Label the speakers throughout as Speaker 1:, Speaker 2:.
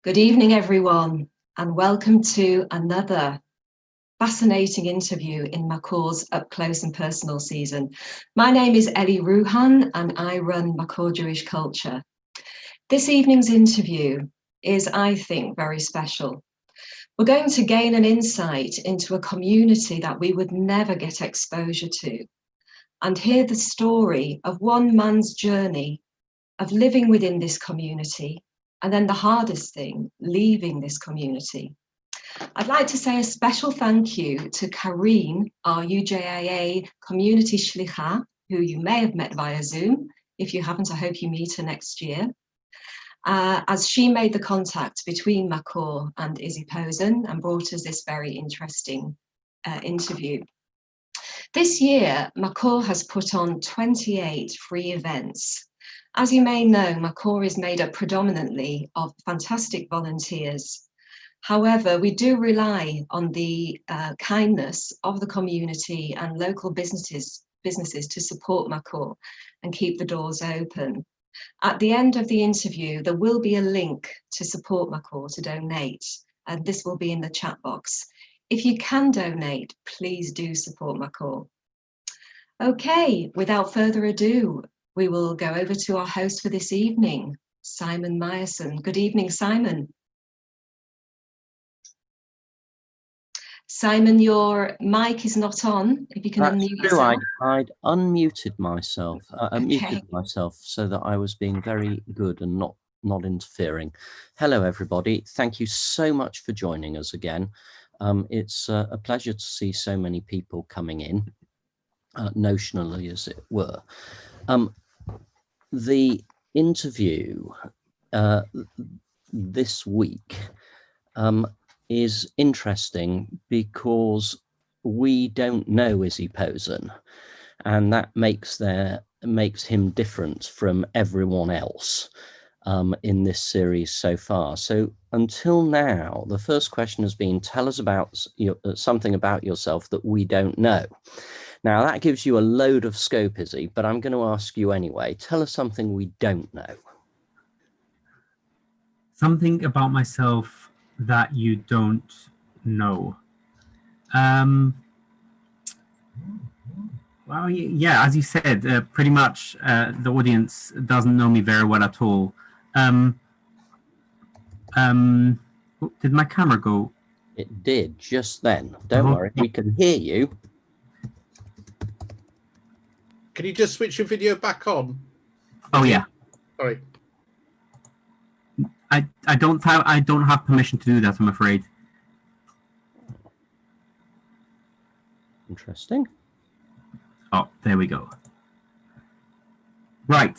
Speaker 1: Good evening, everyone, and welcome to another fascinating interview in Makor's Up Close and Personal season. My name is Ellie Ruhan, and I run Makor Jewish Culture. This evening's interview is, I think, very special. We're going to gain an insight into a community that we would never get exposure to, and hear the story of one man's journey of living within this community, and then the hardest thing, leaving this community. I'd like to say a special thank you to Karine, our UJIA community shlicha, who you may have met via Zoom. If you haven't, I hope you meet her next year, as she made the contact between Makor and Izzy Posen and brought us this very interesting interview. This year, Makor has put on 28 free events. As you may know, Makor is made up predominantly of fantastic volunteers. However, we do rely on the kindness of the community and local businesses to support Makor and keep the doors open. At the end of the interview, there will be a link to support Makor, to donate, and this will be in the chat box. If you can donate, please do support Makor. Okay, without further ado, we will go over to our host for this evening, Simon Meyerson. Good evening, Simon. Simon, your mic is not on. If you can unmute yourself.
Speaker 2: I'd unmuted myself.
Speaker 1: Okay.
Speaker 2: Muted myself so that I was being very good and not interfering. Hello, everybody. Thank you so much for joining us again. It's a pleasure to see so many people coming in, notionally, as it were. The interview this week is interesting because we don't know Izzy Posen, and that makes him different from everyone else in this series so far. So until now, the first question has been, tell us about something about yourself that we don't know. Now that gives you a load of scope, Izzy, but I'm going to ask you anyway. Tell us something we don't know.
Speaker 3: Something about myself that you don't know. Well, yeah, as you said, pretty much the audience doesn't know me very well at all. Did my camera go?
Speaker 2: It did just then. Don't worry, we can hear you.
Speaker 4: Can you just switch your video back on?
Speaker 3: Oh yeah.
Speaker 4: Sorry.
Speaker 3: I don't have permission to do that, I'm afraid.
Speaker 2: Interesting.
Speaker 3: Oh, there we go. Right.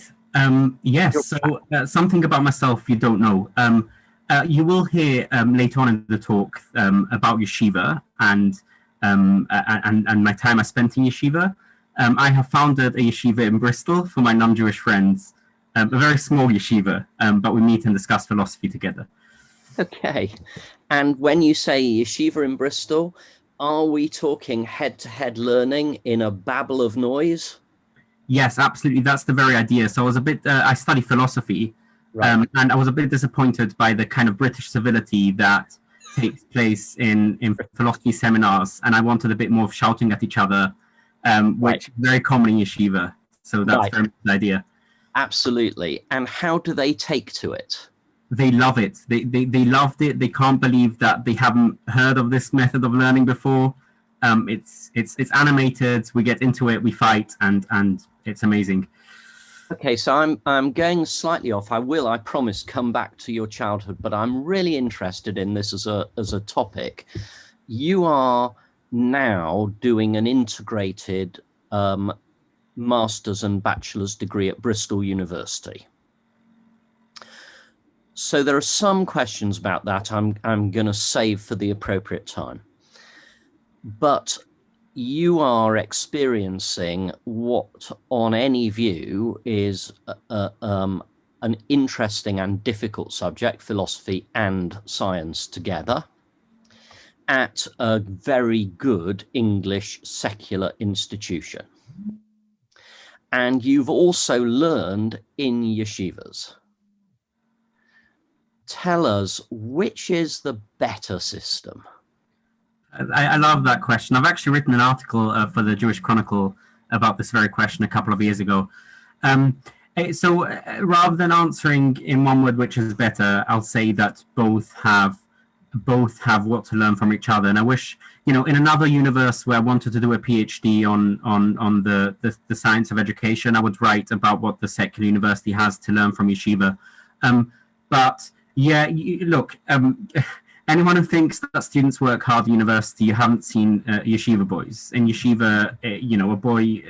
Speaker 3: Yes. So something about myself you don't know. You will hear later on in the talk about yeshiva and my time I spent in yeshiva. I have founded a yeshiva in Bristol for my non-Jewish friends. A very small yeshiva, but we meet and discuss philosophy together.
Speaker 2: Okay. And when you say yeshiva in Bristol, are we talking head-to-head learning in a babble of noise?
Speaker 3: Yes, absolutely. That's the very idea. So I was a bit, I study philosophy, right. And I was a bit disappointed by the kind of British civility that takes place in philosophy seminars. And I wanted a bit more of shouting at each other, which is very common in yeshiva. So that's very much the idea. Absolutely.
Speaker 2: And how do they take to it?
Speaker 3: They love it. They loved it. They can't believe that they haven't heard of this method of learning before. It's animated. We get into it. We fight, and it's amazing.
Speaker 2: Okay, so I'm going slightly off. I promise, come back to your childhood, but I'm really interested in this as a topic. You are now doing an integrated master's and bachelor's degree at Bristol University. So there are some questions about that I'm going to save for the appropriate time. But you are experiencing what, on any view, is an interesting and difficult subject, philosophy and science together, at a very good English secular institution. And you've also learned in yeshivas. tell us, which is the better system?
Speaker 3: I love that question. I've actually written an article for the Jewish Chronicle about this very question a couple of years ago. So rather than answering in one word which is better, I'll say that both have what to learn from each other. And I wish, in another universe where I wanted to do a PhD on the science of education, I would write about what the secular university has to learn from yeshiva. But yeah, look, anyone who thinks that students work hard at university, you haven't seen yeshiva boys. In yeshiva, a boy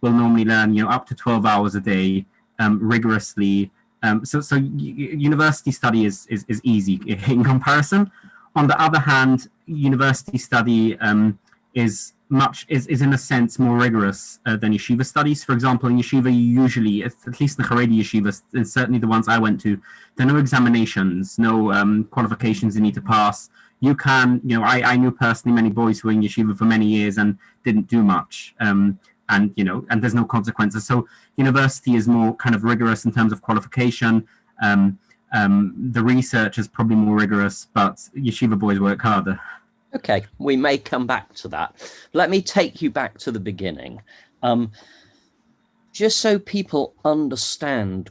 Speaker 3: will normally learn, up to 12 hours a day, rigorously. So university study is easy in comparison. On the other hand, university study is in a sense more rigorous than yeshiva studies. For example, in yeshiva, you usually, at least the Haredi yeshivas, and certainly the ones I went to, there are no examinations, no qualifications you need to pass. You can, I knew personally many boys who were in yeshiva for many years and didn't do much. And there's no consequences. So university is more kind of rigorous in terms of qualification. The research is probably more rigorous, but yeshiva boys work harder.
Speaker 2: Okay, we may come back to that. Let me take you back to the beginning. Just so people understand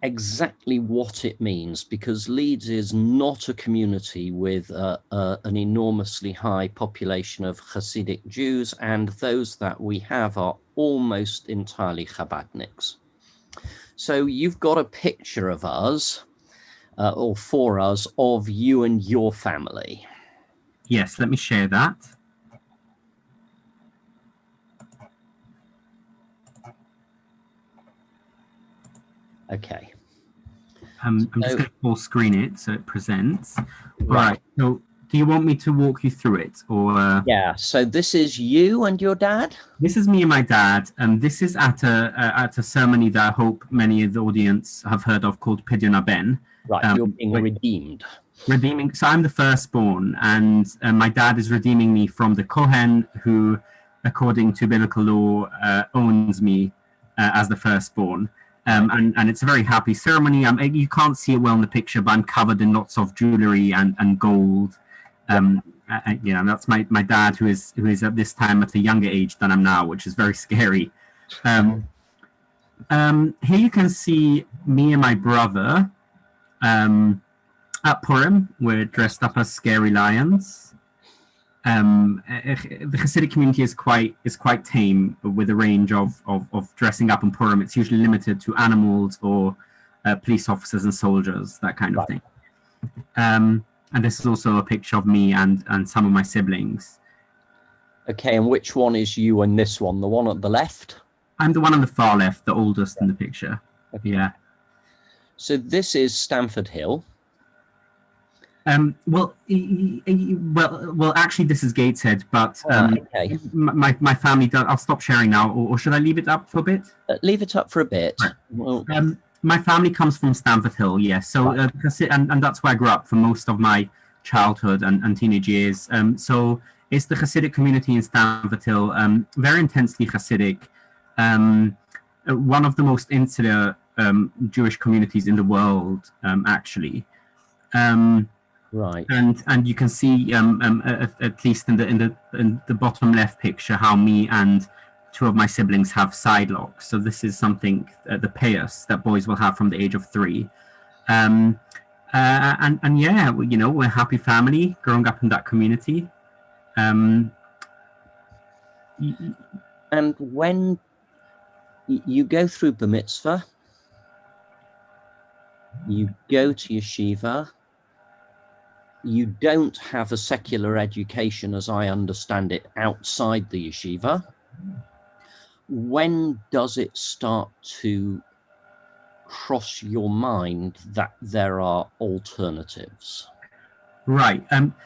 Speaker 2: exactly what it means, because Leeds is not a community with an enormously high population of Hasidic Jews, and those that we have are almost entirely Chabadniks. So you've got a picture of us, or for us, of you and your family.
Speaker 3: Yes, let me share that.
Speaker 2: Okay.
Speaker 3: I'm just going to full screen it so it presents.
Speaker 2: Right.
Speaker 3: All right. So do you want me to walk you through it, or?
Speaker 2: Yeah. So this is you and your dad?
Speaker 3: This is me and my dad. This is at a ceremony that I hope many of the audience have heard of, called Pidyon Ben.
Speaker 2: Right. You're being redeemed.
Speaker 3: Redeeming. So I'm the firstborn, and my dad is redeeming me from the Kohen, who, according to biblical law, owns me as the firstborn. And it's a very happy ceremony. You can't see it well in the picture, but I'm covered in lots of jewelry and gold. That's my dad, who is at this time at a younger age than I'm now, which is very scary. Here you can see me and my brother. At Purim, we're dressed up as scary lions. The Hasidic community is quite tame with a range of dressing up in Purim. It's usually limited to animals or police officers and soldiers, that kind of thing. And this is also a picture of me and some of my siblings.
Speaker 2: Okay, and which one is you and this one? The one at the left?
Speaker 3: I'm the one on the far left, the oldest in the picture. Okay. Yeah.
Speaker 2: So this is Stamford Hill.
Speaker 3: Well, actually, this is Gateshead, but
Speaker 2: okay.
Speaker 3: my family does. I'll stop sharing now, or should I leave it up for a bit?
Speaker 2: Leave it up for a bit.
Speaker 3: Right.
Speaker 2: Well,
Speaker 3: my family comes from Stamford Hill, yes. So,
Speaker 2: right.
Speaker 3: And that's where I grew up for most of my childhood and teenage years. So it's the Hasidic community in Stamford Hill, very intensely Hasidic. One of the most insular Jewish communities in the world, actually.
Speaker 2: Right.
Speaker 3: And you can see at least in the bottom left picture how me and two of my siblings have side locks. So this is something the payas that boys will have from the age of 3. And yeah, we're a happy family growing up in that community.
Speaker 2: And when you go through Bar Mitzvah, you go to yeshiva, you don't have a secular education, as I understand it, outside the yeshiva. When does it start to cross your mind that there are alternatives?
Speaker 3: Right.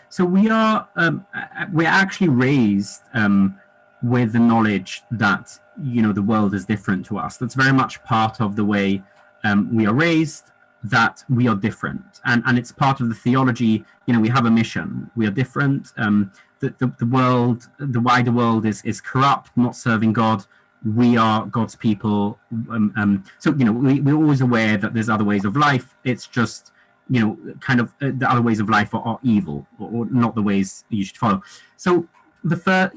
Speaker 3: So we're actually raised with the knowledge that the world is different to us. That's very much part of the way we are raised, that we are different, and it's part of the theology. We have a mission. We are different. The world, the wider world, is corrupt, not serving God. We are God's people. So we're always aware that there's other ways of life. It's just kind of the other ways of life are evil, or not the ways you should follow. So the first,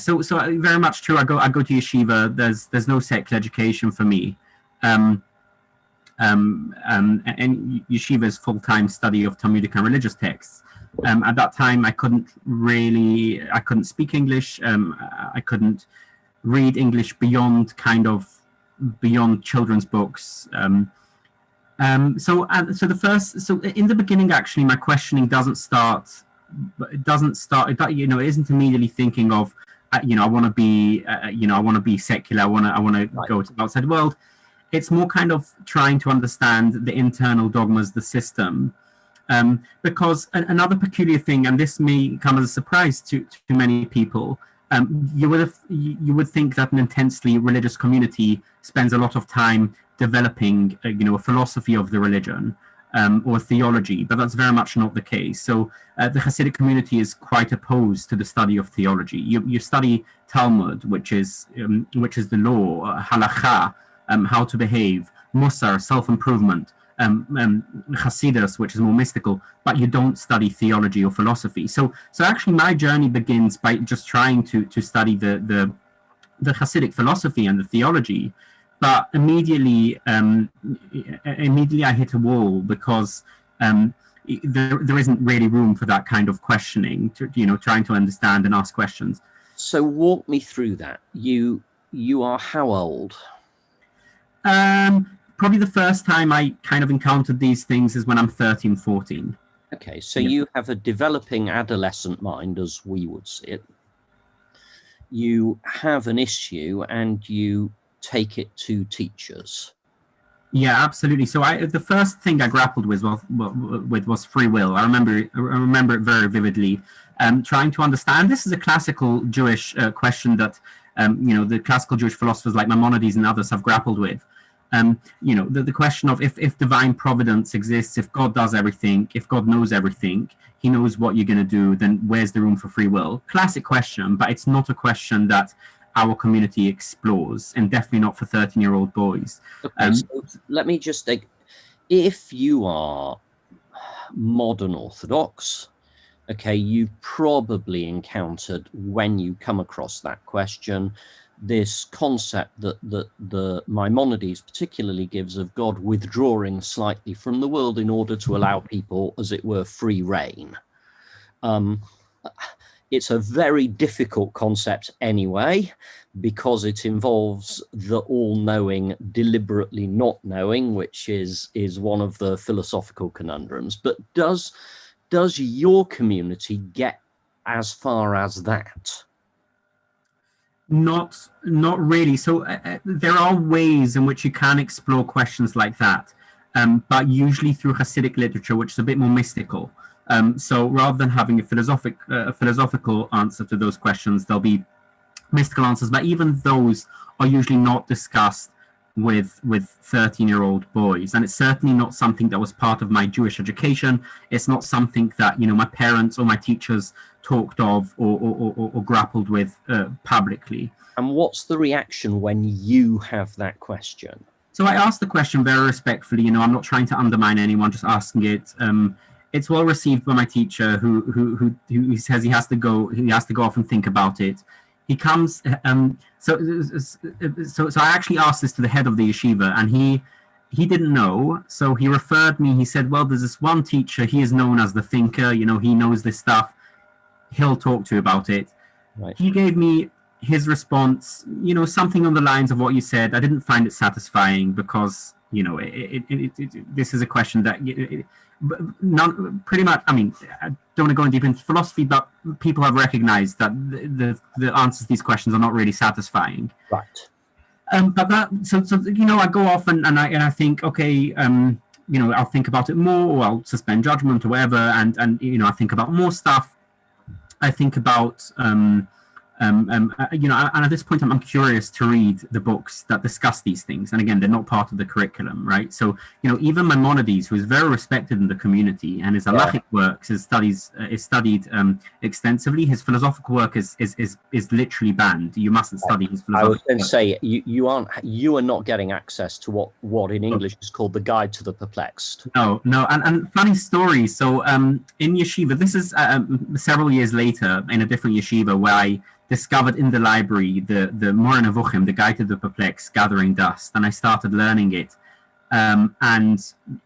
Speaker 3: so very much true. I go to yeshiva. There's no secular education for me. And yeshiva is full-time study of Talmudic and religious texts. At that time, I couldn't speak English. I couldn't read English beyond children's books. So in the beginning, actually, my questioning doesn't start. It isn't immediately thinking of, I want to be, I want to be secular. I want to go to the outside world. It's more kind of trying to understand the internal dogmas, the system. Because another peculiar thing, and this may come as a surprise to many people, you would think that an intensely religious community spends a lot of time developing, a philosophy of the religion or theology, but that's very much not the case. So the Hasidic community is quite opposed to the study of theology. You study Talmud, which is the law, halakha, how to behave, Musar, self-improvement, Hasidus, which is more mystical, but you don't study theology or philosophy. So actually my journey begins by just trying to study the Hasidic philosophy and the theology, but immediately I hit a wall because there isn't really room for that kind of questioning, trying to understand and ask questions.
Speaker 2: So walk me through that. You are how old?
Speaker 3: Probably the first time I kind of encountered these things is when I'm 13, 14.
Speaker 2: Okay, so you have a developing adolescent mind, as we would see it. You have an issue and you take it to teachers.
Speaker 3: Yeah, absolutely. So the first thing I grappled with was free will. I remember it very vividly. Trying to understand. This is a classical Jewish question that the classical Jewish philosophers like Maimonides and others have grappled with. The question of if divine providence exists, if God does everything, if God knows everything, he knows what you're going to do, then where's the room for free will? Classic question, but it's not a question that our community explores, and definitely not for 13-year-old boys.
Speaker 2: Okay, so let me just take, if you are modern Orthodox, okay, you've probably encountered, when you come across that question, this concept that the Maimonides particularly gives of God withdrawing slightly from the world in order to allow people, as it were, free reign. It's a very difficult concept anyway, because it involves the all-knowing deliberately not knowing, which is one of the philosophical conundrums. But does your community get as far as that?
Speaker 3: Not really. So there are ways in which you can explore questions like that, but usually through Hasidic literature, which is a bit more mystical. So rather than having a philosophical answer to those questions, there'll be mystical answers. But even those are usually not discussed with 13-year-old boys, and it's certainly not something that was part of my Jewish education. It's not something that my parents or my teachers talked of or grappled with publicly.
Speaker 2: And what's the reaction when you have that question?
Speaker 3: So I asked the question very respectfully. I'm not trying to undermine anyone, just asking it. It's well received by my teacher, who says he has to go off and think about it. He comes. So I actually asked this to the head of the yeshiva, and he didn't know. So he referred me. He said, "Well, there's this one teacher. He is known as the thinker. He knows this stuff. He'll talk to you about it."
Speaker 2: Right.
Speaker 3: He gave me his response. Something on the lines of what you said. I didn't find it satisfying because this is a question that. Pretty much, I mean, I don't want to go in deep into philosophy, but people have recognized that the answers to these questions are not really satisfying.
Speaker 2: Right.
Speaker 3: But that, so I go off and I think, okay, I'll think about it more, or I'll suspend judgment or whatever, and I think about more stuff. I think about You know, and at this point, I'm curious to read the books that discuss these things. And again, they're not part of the curriculum, right? So, you know, even Maimonides, who is very respected in the community, and his halachic works, is studied extensively. His philosophical work is literally banned. You mustn't study his philosophical.
Speaker 2: I was going to say you are not getting access to what in English is called the Guide to the Perplexed.
Speaker 3: No, and funny story. So, in yeshiva, this is several years later in a different yeshiva where I discovered in the library the Mora Nevuchim, the Guide to the Perplexed, Gathering Dust, and I started learning it. And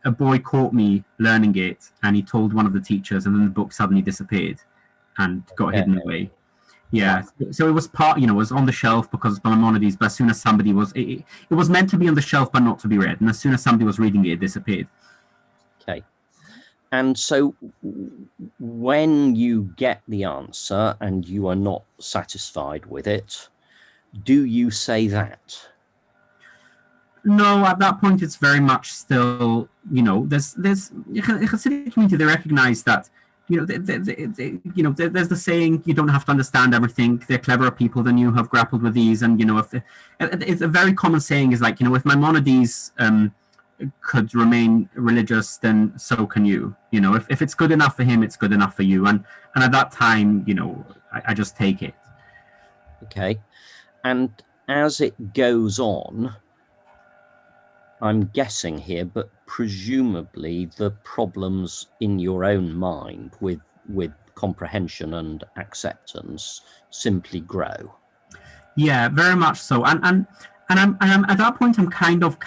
Speaker 3: a boy caught me learning it, and he told one of the teachers, and then the book suddenly disappeared and got hidden away. Yeah, so it was it was on the shelf because of Maimonides, but as soon as somebody it was meant to be on the shelf but not to be read, and as soon as somebody was reading it, it disappeared.
Speaker 2: Okay. And so when you get the answer and you are not satisfied with it, do you say that?
Speaker 3: No, at that point, it's very much still, you know, there's Hasidic community, they recognize that, you know, there's the saying, you don't have to understand everything. They're cleverer people than you, have grappled with these. And, you know, it's a very common saying is like, you know, if Maimonides could remain religious, then so can you. You know, if it's good enough for him, it's good enough for you. And at that time, you know, I just take it.
Speaker 2: Okay. And as it goes on, I'm guessing here, but presumably the problems in your own mind with comprehension and acceptance simply grow.
Speaker 3: Yeah, very much so. And I'm at that point, I'm kind of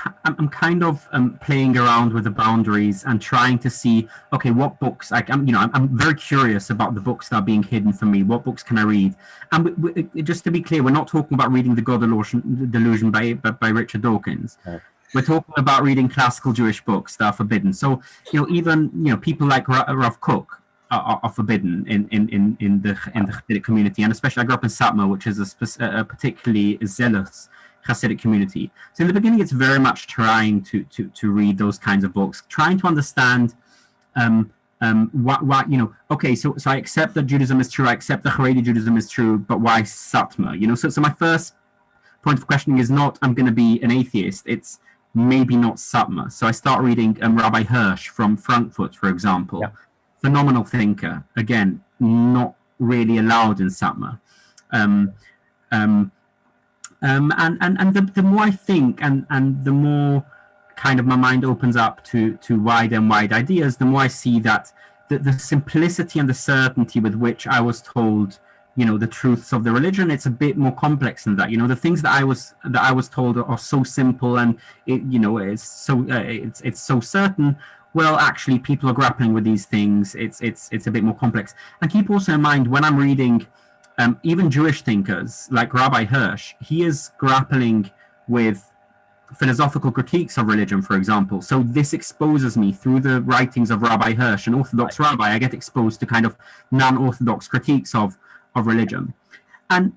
Speaker 3: playing around with the boundaries and trying to see, okay, what books I'm very curious about the books that are being hidden from me. What books can I read? And just to be clear, we're not talking about reading The God Delusion by Richard Dawkins. No. We're talking about reading classical Jewish books that are forbidden. So, you know, even, you know, people like Rav Kook are forbidden in the Hasidic community, and especially I grew up in Satmar, which is a particularly zealous Hasidic community. So in the beginning, it's very much trying to read those kinds of books, trying to understand what you know. Okay, so I accept that Judaism is true. I accept that Haredi Judaism is true, but why Satmar? You know, so my first point of questioning is not I'm going to be an atheist. It's maybe not Satmar. So I start reading Rabbi Hirsch from Frankfurt, for example. Yeah. Phenomenal thinker. Again, not really allowed in Satmar. And the more I think and the more kind of my mind opens up to wide and wide ideas, the more I see that the simplicity and the certainty with which I was told, you know, the truths of the religion, it's a bit more complex than that. You know, the things that I was told are so simple and it's so certain. Well, actually, people are grappling with these things. It's a bit more complex. And keep also in mind when I'm reading. Even Jewish thinkers like Rabbi Hirsch, he is grappling with philosophical critiques of religion, for example. So this exposes me through the writings of Rabbi Hirsch, an Orthodox rabbi. I get exposed to kind of non-Orthodox critiques of religion. And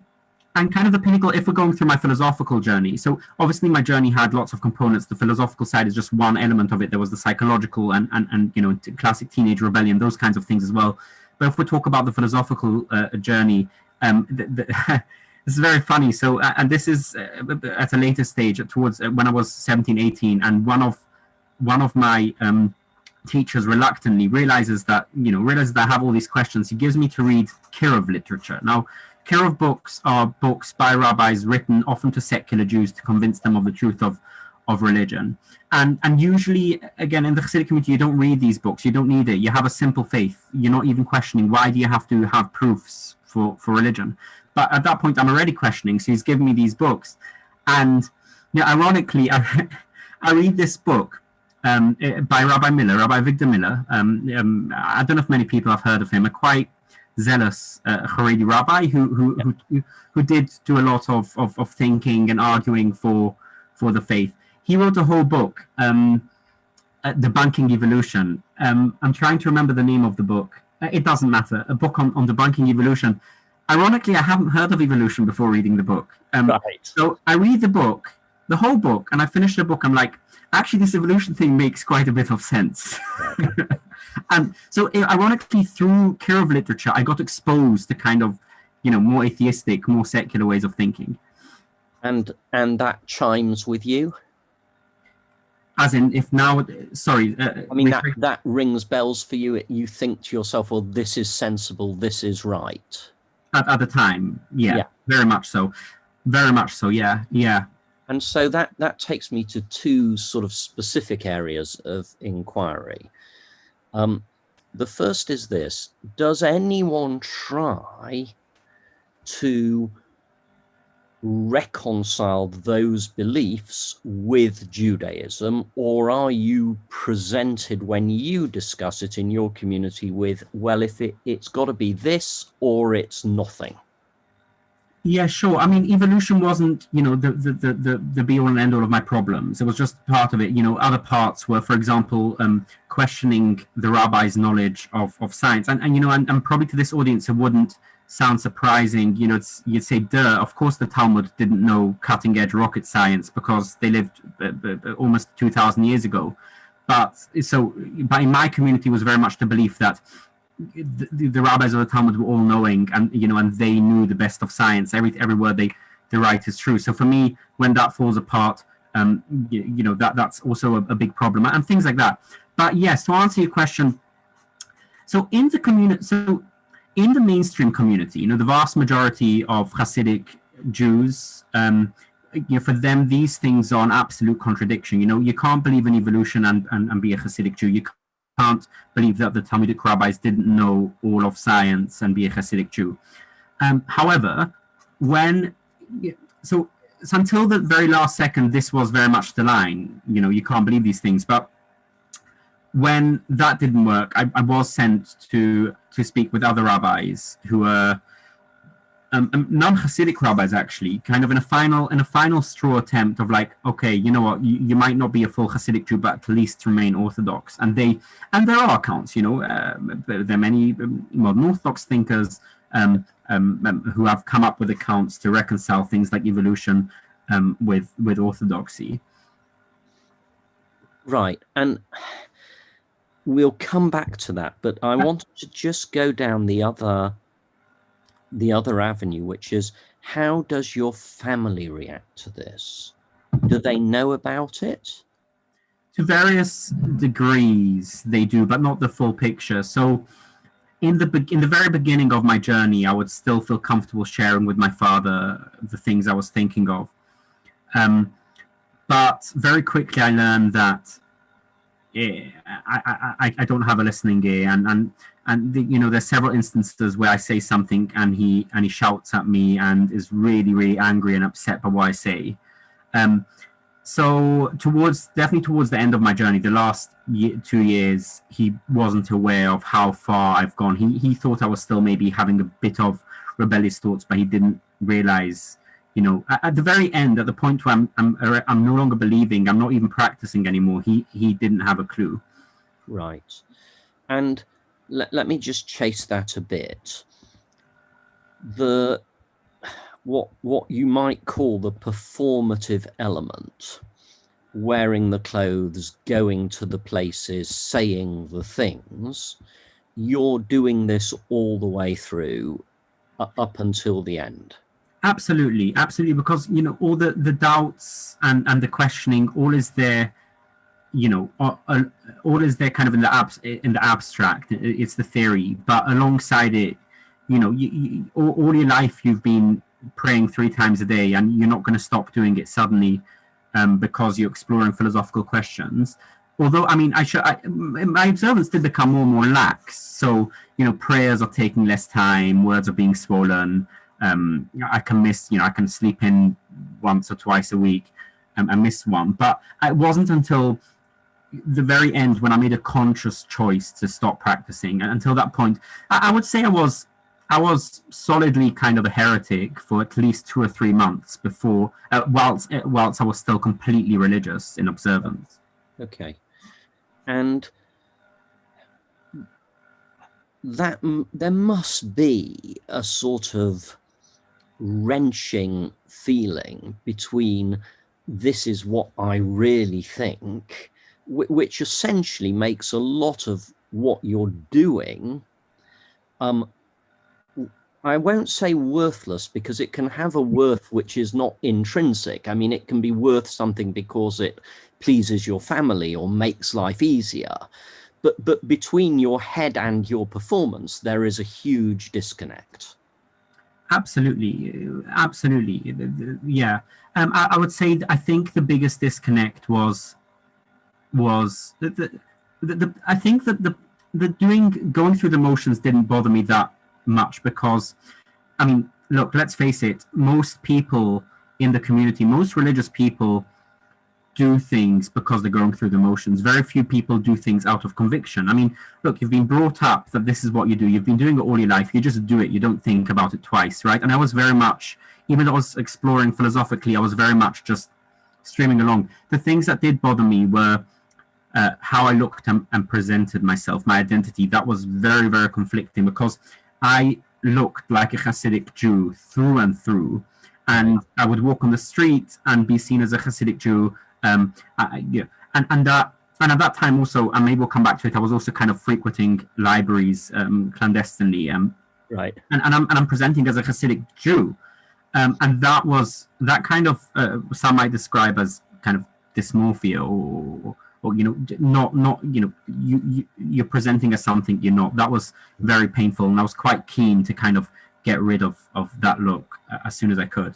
Speaker 3: kind of the pinnacle, if we're going through my philosophical journey. So obviously my journey had lots of components. The philosophical side is just one element of it. There was the psychological and you know, classic teenage rebellion, those kinds of things as well. But if we talk about the philosophical journey, this is very funny. So, and this is at a later stage, towards when I was 17, 18, and one of my teachers reluctantly realizes that I have all these questions. He gives me to read Kirov literature. Now, Kirov books are books by rabbis written often to secular Jews to convince them of the truth of religion. And usually, again, in the Hasidic community, you don't read these books. You don't need it. You have a simple faith. You're not even questioning, why do you have to have proofs for religion? But at that point, I'm already questioning. So he's giving me these books. And ironically, I read this book by Rabbi Victor Miller. I don't know if many people have heard of him, a quite zealous Haredi rabbi who did do a lot of thinking and arguing for the faith. He wrote a whole book, Debunking Evolution. I'm trying to remember the name of the book. It doesn't matter. A book on debunking evolution. Ironically, I haven't heard of evolution before reading the book.
Speaker 2: Right.
Speaker 3: So I read the book, the whole book, and I finish the book. I'm like, actually, this evolution thing makes quite a bit of sense. And so, ironically, through Kirov literature, I got exposed to kind of more atheistic, more secular ways of thinking.
Speaker 2: And that chimes with you?
Speaker 3: As in, if now, sorry.
Speaker 2: I mean, that rings bells for you. You think to yourself, well, this is sensible, this is right.
Speaker 3: At the time, yeah, very much so. Very much so, yeah.
Speaker 2: And so that takes me to two sort of specific areas of inquiry. The first is this: does anyone try to reconcile those beliefs with Judaism, or are you presented when you discuss it in your community with, well, if it's got to be this or it's nothing?
Speaker 3: Yeah, sure. I mean, evolution wasn't, the be all and end all of my problems. It was just part of it. Other parts were, for example, questioning the rabbi's knowledge of science. And probably to this audience, it wouldn't sound surprising. You'd say, duh, of course the Talmud didn't know cutting edge rocket science because they lived almost 2,000 years ago. But in my community, it was very much the belief that the rabbis of the Talmud were all knowing, and and they knew the best of science. Every word they write is true. So for me, when that falls apart, that's also a big problem, and things like that. But yes, to answer your question, so in the mainstream community, the vast majority of Hasidic Jews, for them, these things are an absolute contradiction. You can't believe in evolution and be a Hasidic Jew. You can't believe that the Talmudic rabbis didn't know all of science and be a Hasidic Jew. However, so until the very last second, this was very much the line. You can't believe these things. But when that didn't work, I was sent to speak with other rabbis who were non-Hasidic rabbis, actually, kind of in a final straw attempt of like, okay, you know what, you might not be a full Hasidic Jew, but at least remain Orthodox. And there are accounts, there are many modern Orthodox thinkers who have come up with accounts to reconcile things like evolution with Orthodoxy.
Speaker 2: Right, and we'll come back to that, but I wanted to just go down the other avenue, which is, how does your family react to this? Do they know about it?
Speaker 3: To various degrees they do, but not the full picture. So in the very beginning of my journey, I would still feel comfortable sharing with my father the things I was thinking of. But very quickly I learned that I don't have a listening ear, and there's several instances where I say something and he shouts at me and is really, really angry and upset by what I say. So definitely towards the end of my journey, the last 2 years, he wasn't aware of how far I've gone. He thought I was still maybe having a bit of rebellious thoughts, but he didn't realize, at the very end, at the point where I'm no longer believing, I'm not even practicing anymore, he didn't have a clue.
Speaker 2: Right. And let me just chase that a bit. What you might call the performative element, wearing the clothes, going to the places, saying the things, you're doing this all the way through up until the end.
Speaker 3: Absolutely, because all the doubts and the questioning, all is there. All is there kind of in the abstract. It's the theory, but alongside it, all your life you've been praying 3 times a day, and you're not going to stop doing it suddenly because you're exploring philosophical questions. Although, I mean, my observance did become more and more lax. So, prayers are taking less time, words are being swollen. I can sleep in once or twice a week. I miss one, but it wasn't until the very end when I made a conscious choice to stop practicing. And until that point, I would say I was solidly kind of a heretic for at least 2 or 3 months before, whilst I was still completely religious in observance.
Speaker 2: Okay, and that there must be a sort of wrenching feeling between this is what I really think, which essentially makes a lot of what you're doing I won't say worthless, because it can have a worth which is not intrinsic. I mean, it can be worth something because it pleases your family or makes life easier. But between your head and your performance, there is a huge disconnect.
Speaker 3: Absolutely, absolutely, yeah. I would say I think the biggest disconnect was I think that the going through the motions didn't bother me that much, because I mean, look, let's face it, most people in the community, most religious people do things because they're going through the motions. Very few people do things out of conviction. I mean, look, you've been brought up that this is what you do. You've been doing it all your life. You just do it. You don't think about it twice, right? And I was very much, even though I was exploring philosophically, I was very much just streaming along. The things that did bother me were how I looked and presented myself, my identity. That was very, very conflicting, because I looked like a Hasidic Jew through and through, and I would walk on the street and be seen as a Hasidic Jew. And at that time also, and maybe we'll come back to it, I was also kind of frequenting libraries clandestinely,
Speaker 2: Right.
Speaker 3: and I'm presenting as a Hasidic Jew, and that kind of some might describe as kind of dysmorphia, or not you're presenting as something you're not. That was very painful, and I was quite keen to kind of get rid of that look as soon as I could.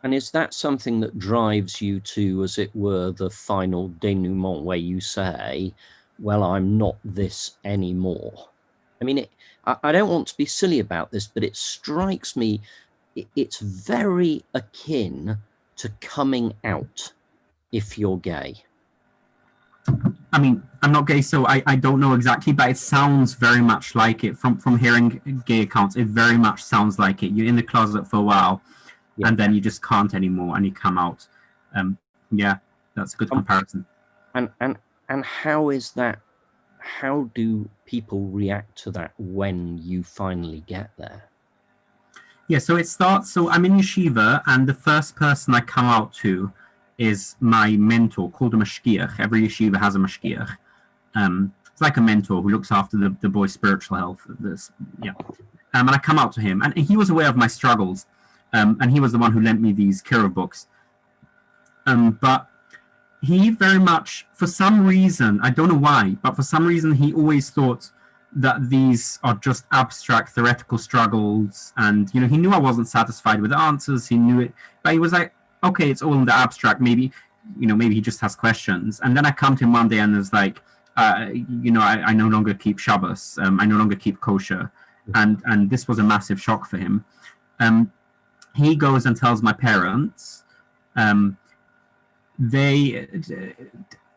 Speaker 2: And is that something that drives you to, as it were, the final denouement, where you say, well, I'm not this anymore? I mean, I don't want to be silly about this, but it strikes me it's very akin to coming out if you're gay.
Speaker 3: I mean, I'm not gay, so I don't know exactly, but it sounds very much like it. From hearing gay accounts, it very much sounds like it. You're in the closet for a while, yeah, and then you just can't anymore, and you come out. Yeah, that's a good comparison.
Speaker 2: And how is that? How do people react to that when you finally get there?
Speaker 3: Yeah, so it starts. So I'm in yeshiva, and the first person I come out to is my mentor, called a mashgiach. Every yeshiva has a mashgiach. It's like a mentor who looks after the boy's spiritual health. And I come out to him, and he was aware of my struggles, and he was the one who lent me these Kirov books. But he very much, for some reason, I don't know why, but for some reason he always thought that these are just abstract theoretical struggles, and he knew I wasn't satisfied with the answers. He knew it, but he was like, okay, it's all in the abstract. Maybe he just has questions. And then I come to him one day and there's like, I no longer keep Shabbos. I no longer keep kosher, and this was a massive shock for him. He goes and tells my parents. They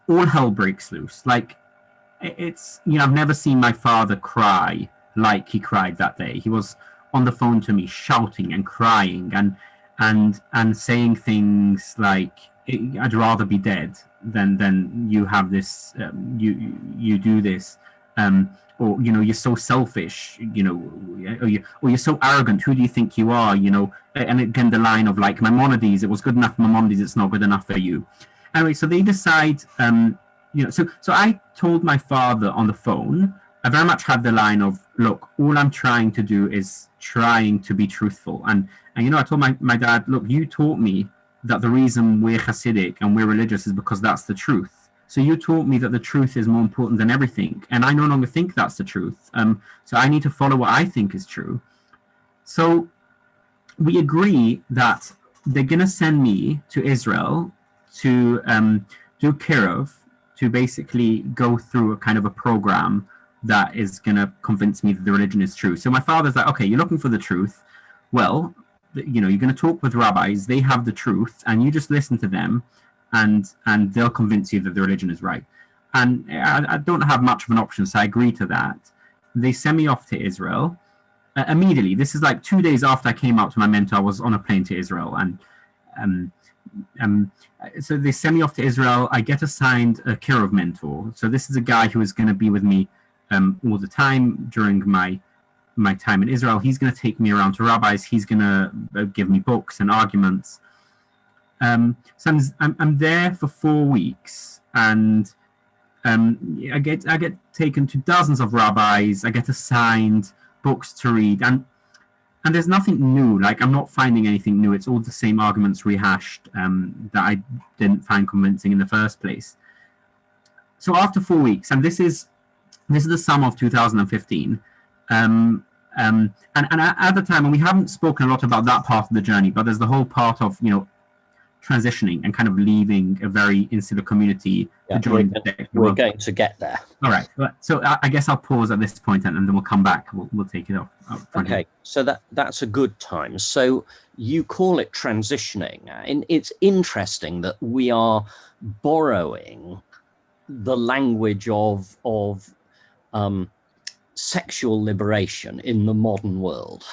Speaker 3: all hell breaks loose. Like, it's I've never seen my father cry like he cried that day. He was on the phone to me shouting and crying and saying things like, I'd rather be dead than you have this, you do this, or you're so selfish, or you're so arrogant. Who do you think you are? And again, the line of like, Maimonides, it was good enough for Maimonides, it's not good enough for you. Anyway, so they decide, so I told my father on the phone. I very much had the line of, look, all I'm trying to do is trying to be truthful. And I told my dad, look, you taught me that the reason we're Hasidic and we're religious is because that's the truth. So you taught me that the truth is more important than everything. And I no longer think that's the truth. So I need to follow what I think is true. So we agree that they're going to send me to Israel to do Kirov, to basically go through a kind of a program that is going to convince me that the religion is true. So my father's like, okay, you're looking for the truth. Well, you're going to talk with rabbis. They have the truth, and you just listen to them, and they'll convince you that the religion is right. And I don't have much of an option, so I agree to that. They send me off to Israel immediately. This is like 2 days after I came out to my mentor. I was on a plane to Israel, and so they send me off to Israel. I get assigned a Kirov mentor. So this is a guy who is going to be with me all the time during my time in Israel. He's going to take me around to rabbis. He's going to give me books and arguments. So I'm there for 4 weeks, and I get taken to dozens of rabbis. I get assigned books to read, and there's nothing new. Like, I'm not finding anything new. It's all the same arguments rehashed that I didn't find convincing in the first place. So after 4 weeks, and this is the summer of 2015, and at the time, and we haven't spoken a lot about that part of the journey, but there's the whole part of, transitioning and kind of leaving a very insular community to join
Speaker 2: we're going to get there.
Speaker 3: All right. So I guess I'll pause at this point and then we'll come back. We'll take it off.
Speaker 2: Okay. So that's a good time. So you call it transitioning. And it's interesting that we are borrowing the language of sexual liberation in the modern world.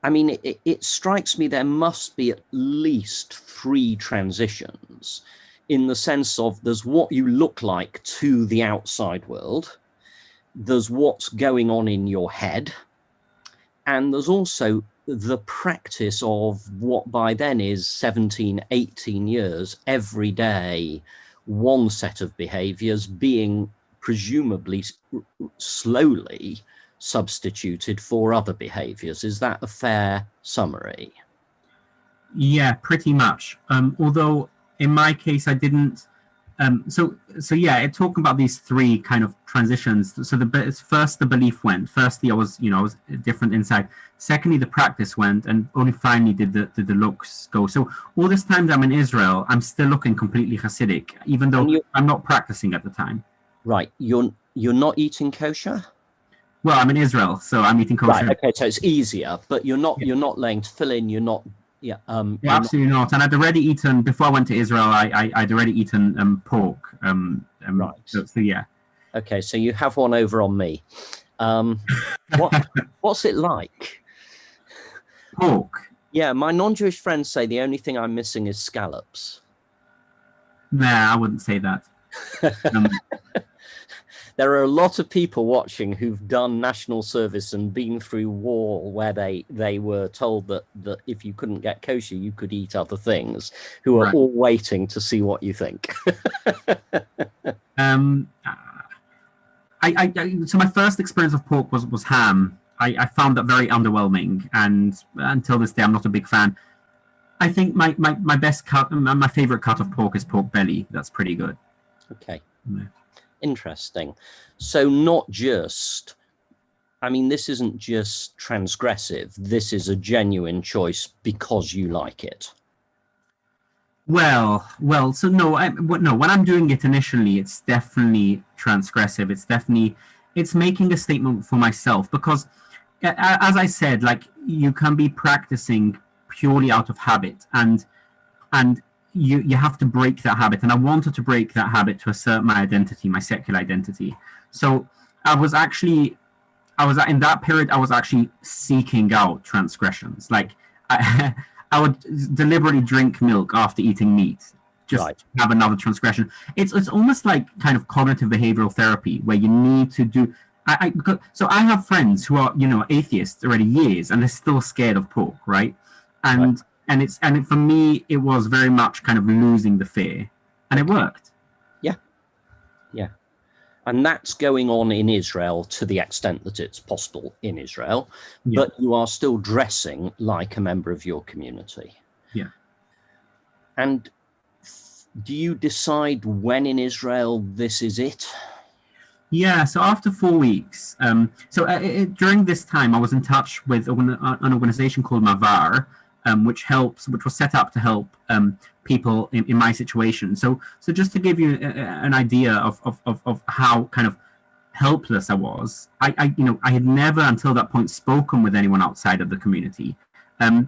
Speaker 2: It strikes me there must be at least 3 transitions, in the sense of there's what you look like to the outside world, there's what's going on in your head, and there's also the practice of what by then is 17, 18 years, every day, one set of behaviors being presumably slowly substituted for other behaviors. Is that a fair summary?
Speaker 3: Yeah, pretty much. Although in my case, I didn't. So yeah, it talking about these 3 kind of transitions. So first the belief went. Firstly, I was different inside. Secondly, the practice went, and only finally did the looks go. So all this time that I'm in Israel, I'm still looking completely Hasidic, even though I'm not practicing at the time.
Speaker 2: Right. You're not eating kosher?
Speaker 3: Well, I'm in Israel, so I'm eating kosher.
Speaker 2: Right, okay, so it's easier, but you're not laying tefillin, you're not.
Speaker 3: Absolutely not. And I'd already eaten before I went to Israel. I'd already eaten pork.
Speaker 2: Right.
Speaker 3: So yeah.
Speaker 2: Okay, so you have one over on me. What's it like?
Speaker 3: Pork.
Speaker 2: Yeah, my non-Jewish friends say the only thing I'm missing is scallops.
Speaker 3: Nah, I wouldn't say that.
Speaker 2: There are a lot of people watching who've done national service and been through war where they were told that if you couldn't get kosher, you could eat other things, who are all waiting to see what you think.
Speaker 3: So my first experience of pork was ham. I found that very underwhelming, and until this day, I'm not a big fan. I think my best cut, my favorite cut of pork is pork belly. That's pretty good.
Speaker 2: Okay.
Speaker 3: Yeah.
Speaker 2: Interesting. So not just, this isn't just transgressive. This is a genuine choice because you like it.
Speaker 3: Well. So no. When I'm doing it initially, it's definitely transgressive. It's making a statement for myself, because, as I said, like, you can be practicing purely out of habit, and you have to break that habit. And I wanted to break that habit to assert my identity, my secular identity. So I was in that period, I was actually seeking out transgressions. Like, I would deliberately drink milk after eating meat, just have another transgression. It's almost like kind of cognitive behavioral therapy, where you need to do. So I have friends who are atheists already years, and they're still scared of pork, right? And for me, it was very much kind of losing the fear, and it worked.
Speaker 2: Yeah. And that's going on in Israel to the extent that it's possible in Israel, but you are still dressing like a member of your community.
Speaker 3: Yeah.
Speaker 2: And do you decide when in Israel this is it?
Speaker 3: Yeah, so after 4 weeks, during this time, I was in touch with an organization called Mavar, which was set up to help people in my situation. So just to give you an idea of how kind of helpless I was, I had never until that point spoken with anyone outside of the community. It's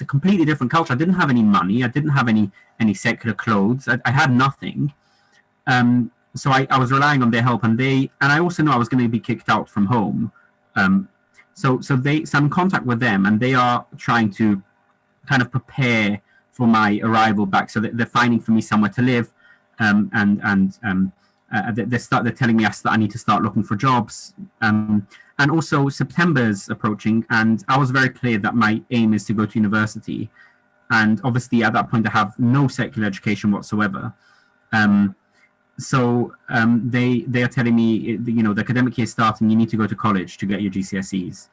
Speaker 3: a completely different culture. I didn't have any money. I didn't have any secular clothes. I had nothing. So I was relying on their help, and I also know I was going to be kicked out from home. So I'm in contact with them, and they are trying to kind of prepare for my arrival back. So they're finding for me somewhere to live, they're telling me I need to start looking for jobs. And also September's approaching, and I was very clear that my aim is to go to university. And obviously at that point I have no secular education whatsoever. So they are telling me, the academic year is starting, you need to go to college to get your GCSEs.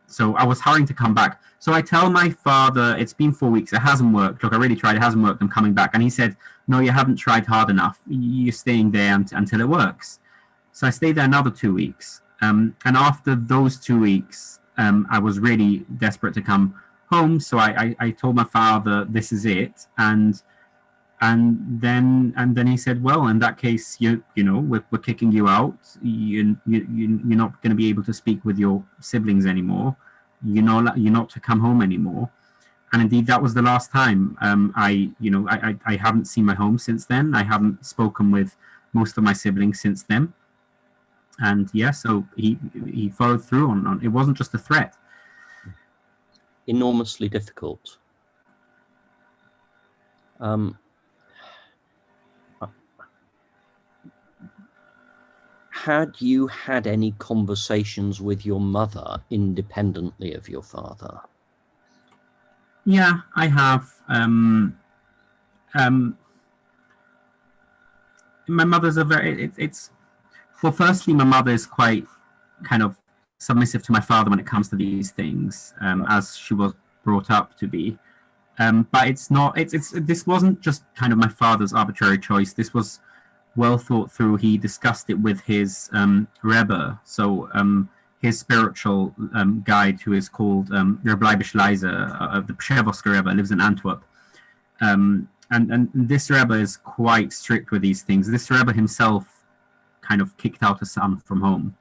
Speaker 3: So I was hurrying to come back. So I tell my father, it's been 4 weeks, it hasn't worked. Look, I really tried, it hasn't worked, I'm coming back. And he said, no, you haven't tried hard enough. You're staying there until it works. So I stayed there another 2 weeks. And after those 2 weeks, I was really desperate to come home. So I told my father, this is it. And then he said, well, in that case, we're kicking you out. You're not going to be able to speak with your siblings anymore. You're not to come home anymore. And indeed, that was the last time. I haven't seen my home since then. I haven't spoken with most of my siblings since then. And yeah, so he followed through on it. Wasn't just a threat.
Speaker 2: Enormously difficult. Had you had any conversations with your mother independently of your father?
Speaker 3: Yeah, I have. My mother's well, firstly, my mother is quite kind of submissive to my father when it comes to these things, as she was brought up to be. But it's not. This wasn't just kind of my father's arbitrary choice. This was well thought through. He discussed it with his Rebbe, so his spiritual guide, who is called Reb Leibish Leiser, the Pshevosker Rebbe, lives in Antwerp. And this Rebbe is quite strict with these things. This Rebbe himself kind of kicked out a son from home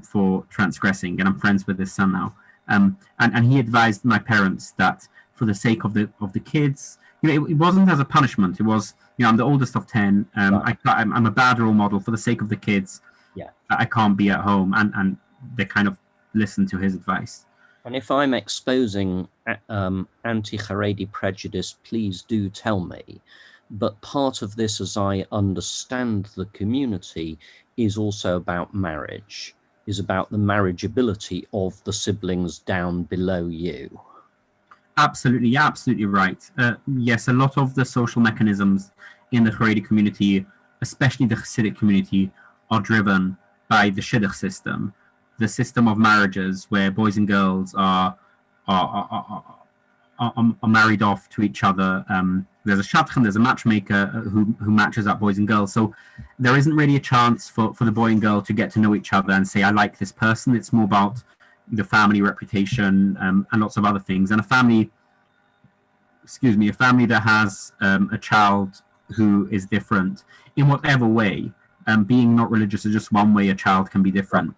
Speaker 3: for transgressing, and I'm friends with his son now. And he advised my parents that for the sake of the kids, it wasn't as a punishment. It was, I'm the oldest of 10.
Speaker 2: Right.
Speaker 3: I'm a bad role model for the sake of the kids.
Speaker 2: Yeah,
Speaker 3: I can't be at home, and they kind of listened to his advice.
Speaker 2: and if I'm exposing anti-Haredi prejudice, please do tell me. But part of this, as I understand the community, is also about marriage, is about the marriageability of the siblings down below you.
Speaker 3: Absolutely, yeah, absolutely right. Yes, a lot of the social mechanisms in the Haredi community, especially the Hasidic community, are driven by the shidduch system, the system of marriages where boys and girls are married off to each other. There's a shadchan, there's a matchmaker who matches up boys and girls. So there isn't really a chance for the boy and girl to get to know each other and say, I like this person. It's more about the family reputation and lots of other things. And a family that has a child who is different in whatever way, being not religious is just one way a child can be different.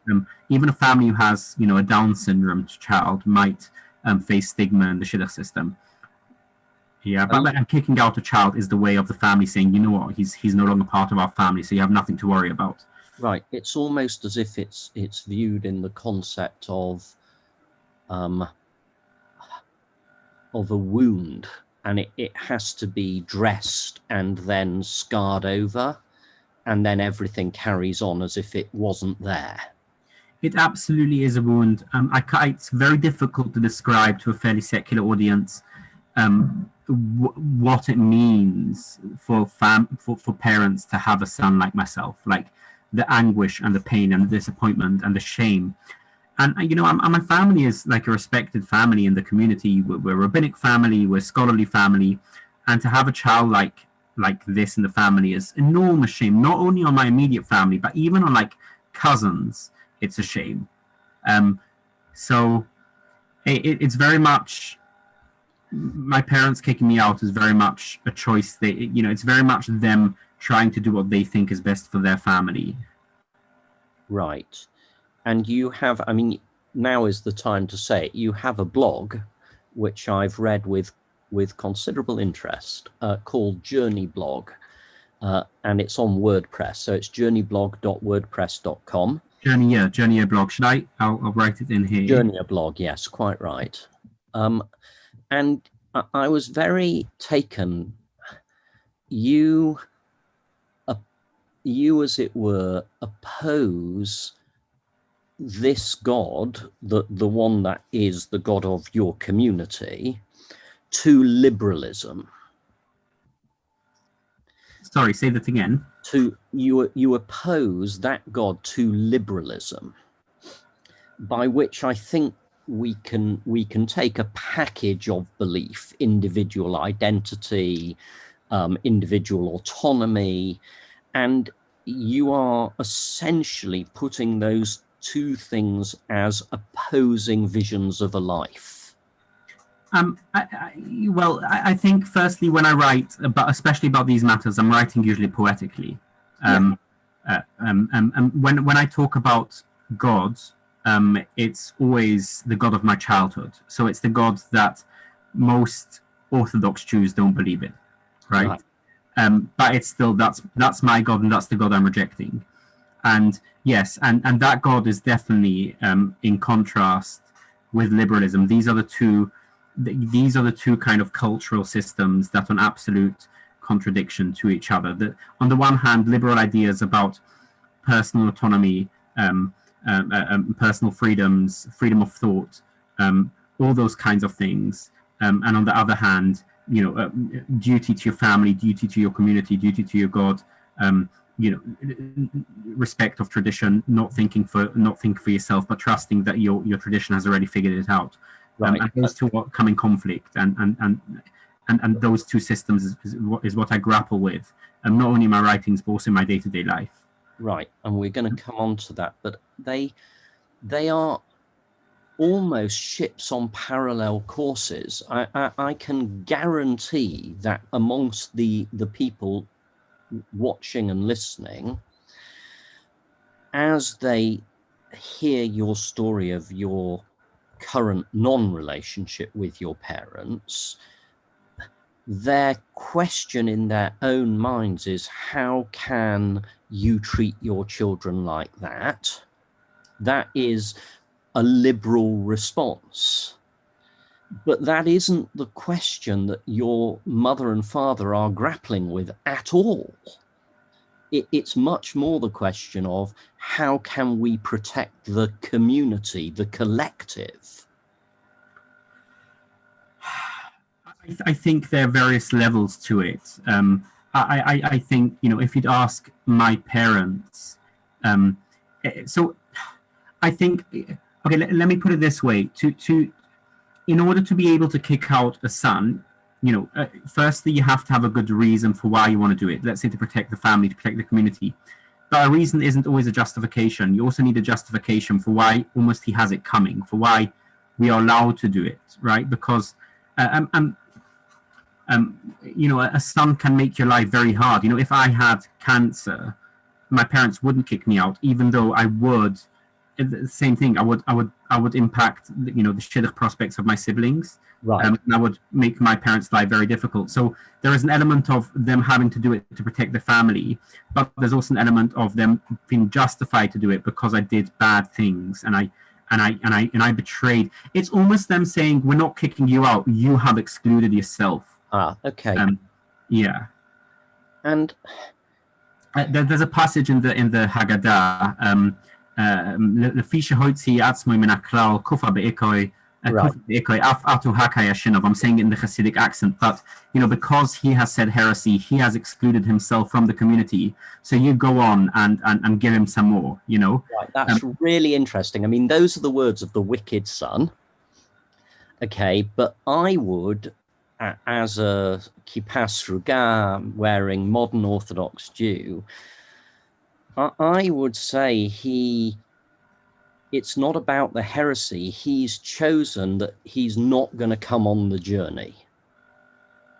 Speaker 3: Even a family who has, a Down syndrome child might face stigma in the shidduch system. Yeah, but kicking out a child is the way of the family saying, you know what, he's no longer part of our family, so you have nothing to worry about.
Speaker 2: Right. It's almost as if it's viewed in the concept of a wound, and it has to be dressed and then scarred over, and then everything carries on as if it wasn't there.
Speaker 3: It absolutely is a wound. It's very difficult to describe to a fairly secular audience what it means for parents to have a son like myself, like the anguish and the pain and the disappointment and the shame. And my family is like a respected family in the community. We're a rabbinic family, we're a scholarly family, and to have a child like this in the family is enormous shame. Not only on my immediate family, but even on like cousins, it's a shame. So it's very much, my parents kicking me out is very much a choice. It's very much them trying to do what they think is best for their family.
Speaker 2: Right. And you have, now is the time to say it, you have a blog, which I've read with considerable interest, called Journey Blog, and it's on WordPress. So it's journeyblog.wordpress.com.
Speaker 3: Journey blog. I'll write it in here.
Speaker 2: Journey blog, yes, quite right. And I was very taken. You, as it were, oppose this God, the one that is the God of your community, to liberalism.
Speaker 3: Sorry, say that again.
Speaker 2: You oppose that God to liberalism, by which I think we can take a package of belief, individual identity, individual autonomy, and you are essentially putting those two things as opposing visions of a life.
Speaker 3: I think firstly, when I write about, especially about these matters, I'm writing usually poetically. When I talk about God, it's always the God of my childhood. So it's the God that most Orthodox Jews don't believe in, right? But it's still that's my God, and that's the God I'm rejecting. And yes, and that God is definitely in contrast with liberalism. These are the two kind of cultural systems that are an absolute contradiction to each other. That on the one hand, liberal ideas about personal autonomy, personal freedoms, freedom of thought, all those kinds of things, and on the other hand, duty to your family, duty to your community, duty to your God, respect of tradition, not think for yourself, but trusting that your tradition has already figured it out.
Speaker 2: Right.
Speaker 3: And those two come in conflict, and those two systems is what I grapple with, not only in my writings but also in my day-to-day life.
Speaker 2: Right, and we're going to come on to that, but they are almost ships on parallel courses. I can guarantee that amongst the people watching and listening, as they hear your story of your current non-relationship with your parents, their question in their own minds is, how can you treat your children like that? That is a liberal response. But that isn't the question that your mother and father are grappling with at all. It's much more the question of, how can we protect the community, the collective?
Speaker 3: I think there are various levels to it. I think, if you'd ask my parents, so I think, okay, let me put it this way: in order to be able to kick out a son, firstly you have to have a good reason for why you want to do it. Let's say to protect the family, to protect the community. But a reason isn't always a justification. You also need a justification for why almost he has it coming, for why we are allowed to do it, right? Because a son can make your life very hard. If I had cancer, my parents wouldn't kick me out, even though I would. The same thing. I would impact the shidduch prospects of my siblings,
Speaker 2: right?
Speaker 3: And I would make my parents' life very difficult. So there is an element of them having to do it to protect the family, but there's also an element of them being justified to do it because I did bad things and I betrayed. It's almost them saying, "We're not kicking you out. You have excluded yourself."
Speaker 2: Okay.
Speaker 3: Yeah.
Speaker 2: And
Speaker 3: there's a passage in the Haggadah. לפי שהוציא עצמו מן הכלל כופה באיקוי אף אתו hakaya shinov. I'm saying it in the Hasidic accent, but because he has said heresy, he has excluded himself from the community. So you go on and give him some more.
Speaker 2: Right, that's really interesting. I mean, those are the words of the wicked son. Okay, but I would, as a kippah sruga wearing modern Orthodox Jew, I would say it's not about the heresy. He's chosen that he's not going to come on the journey.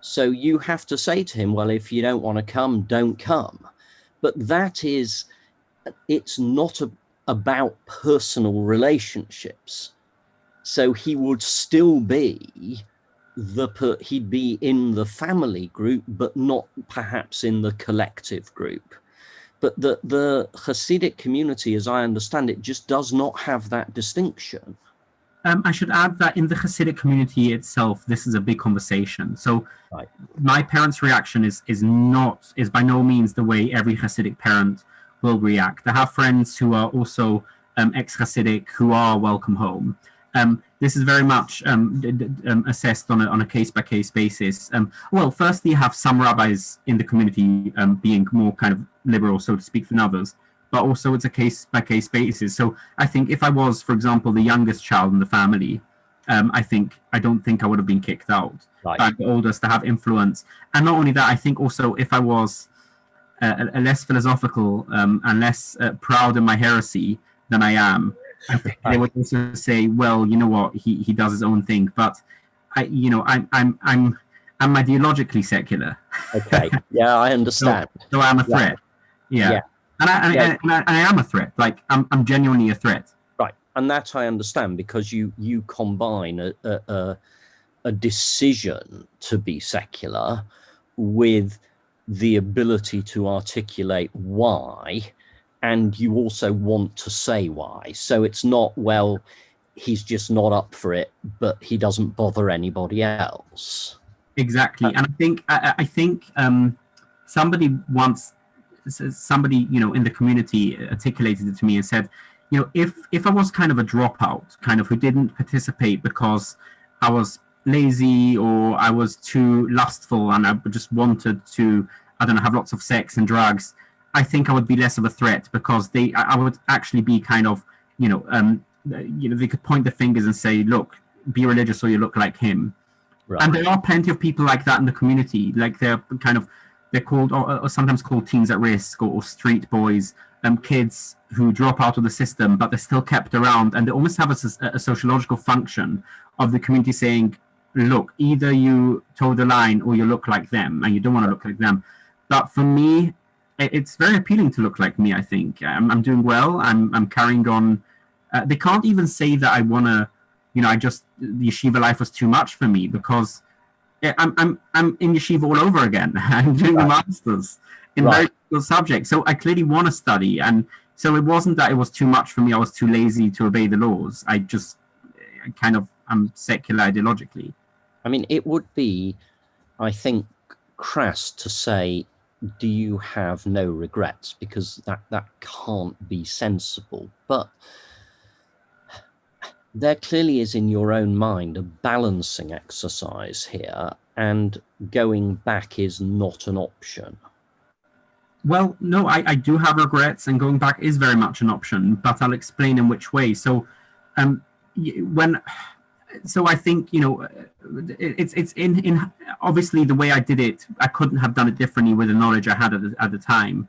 Speaker 2: So you have to say to him, well, if you don't want to come, don't come. But it's not about personal relationships. So he would still be he'd be in the family group, but not perhaps in the collective group. But the Hasidic community, as I understand it, just does not have that distinction.
Speaker 3: I should add that in the Hasidic community itself, this is a big conversation. So
Speaker 2: right.
Speaker 3: My parents' reaction is by no means the way every Hasidic parent will react. I have friends who are also ex-Hasidic who are welcome home. this is very much assessed on a case-by-case basis. Well, firstly, you have some rabbis in the community being more kind of liberal, so to speak, than others, but also it's a case-by-case basis. So I think if I was, for example, the youngest child in the family, I don't think I would have been kicked out.
Speaker 2: Right.
Speaker 3: But the oldest to have influence. And not only that, I think also if I was a less philosophical and less proud in my heresy than I am, I think they would also say, well, you know what, he does his own thing. But I'm ideologically secular.
Speaker 2: Okay. Yeah, I understand.
Speaker 3: So I'm a threat. Yeah. And I am a threat. Like I'm genuinely a threat.
Speaker 2: Right. And that I understand, because you combine a decision to be secular with the ability to articulate why, and you also want to say why. So it's not, well, he's just not up for it, but he doesn't bother anybody else.
Speaker 3: Exactly. And I think somebody once, somebody, you know, in the community articulated it to me and said, you know, if I was kind of a dropout, kind of who didn't participate because I was lazy or I was too lustful and I just wanted to, I don't know, have lots of sex and drugs, I think I would be less of a threat, because I would actually be kind of, you know, they could point the fingers and say, look, be religious or you look like him.
Speaker 2: Right.
Speaker 3: And there are plenty of people like that in the community. Like they're called, or sometimes called teens at risk, or street boys, kids who drop out of the system, but they're still kept around, and they almost have a sociological function of the community saying, look, either you toe the line or you look like them, and you don't want to look like them. But for me, it's very appealing to look like me. I think I'm doing well. I'm carrying on. They can't even say that I want to, you know, the yeshiva life was too much for me, because I'm in yeshiva all over again. I'm doing a master's in very difficult subjects. So I clearly want to study. And so it wasn't that it was too much for me. I was too lazy to obey the laws. I'm secular ideologically.
Speaker 2: I mean, it would be, I think, crass to say, do you have no regrets? Because that can't be sensible. But there clearly is in your own mind a balancing exercise here, and going back is not an option.
Speaker 3: Well, no, I do have regrets, and going back is very much an option, but I'll explain in which way. So, so I think, you know, it's in obviously the way I did it, I couldn't have done it differently with the knowledge I had at the time.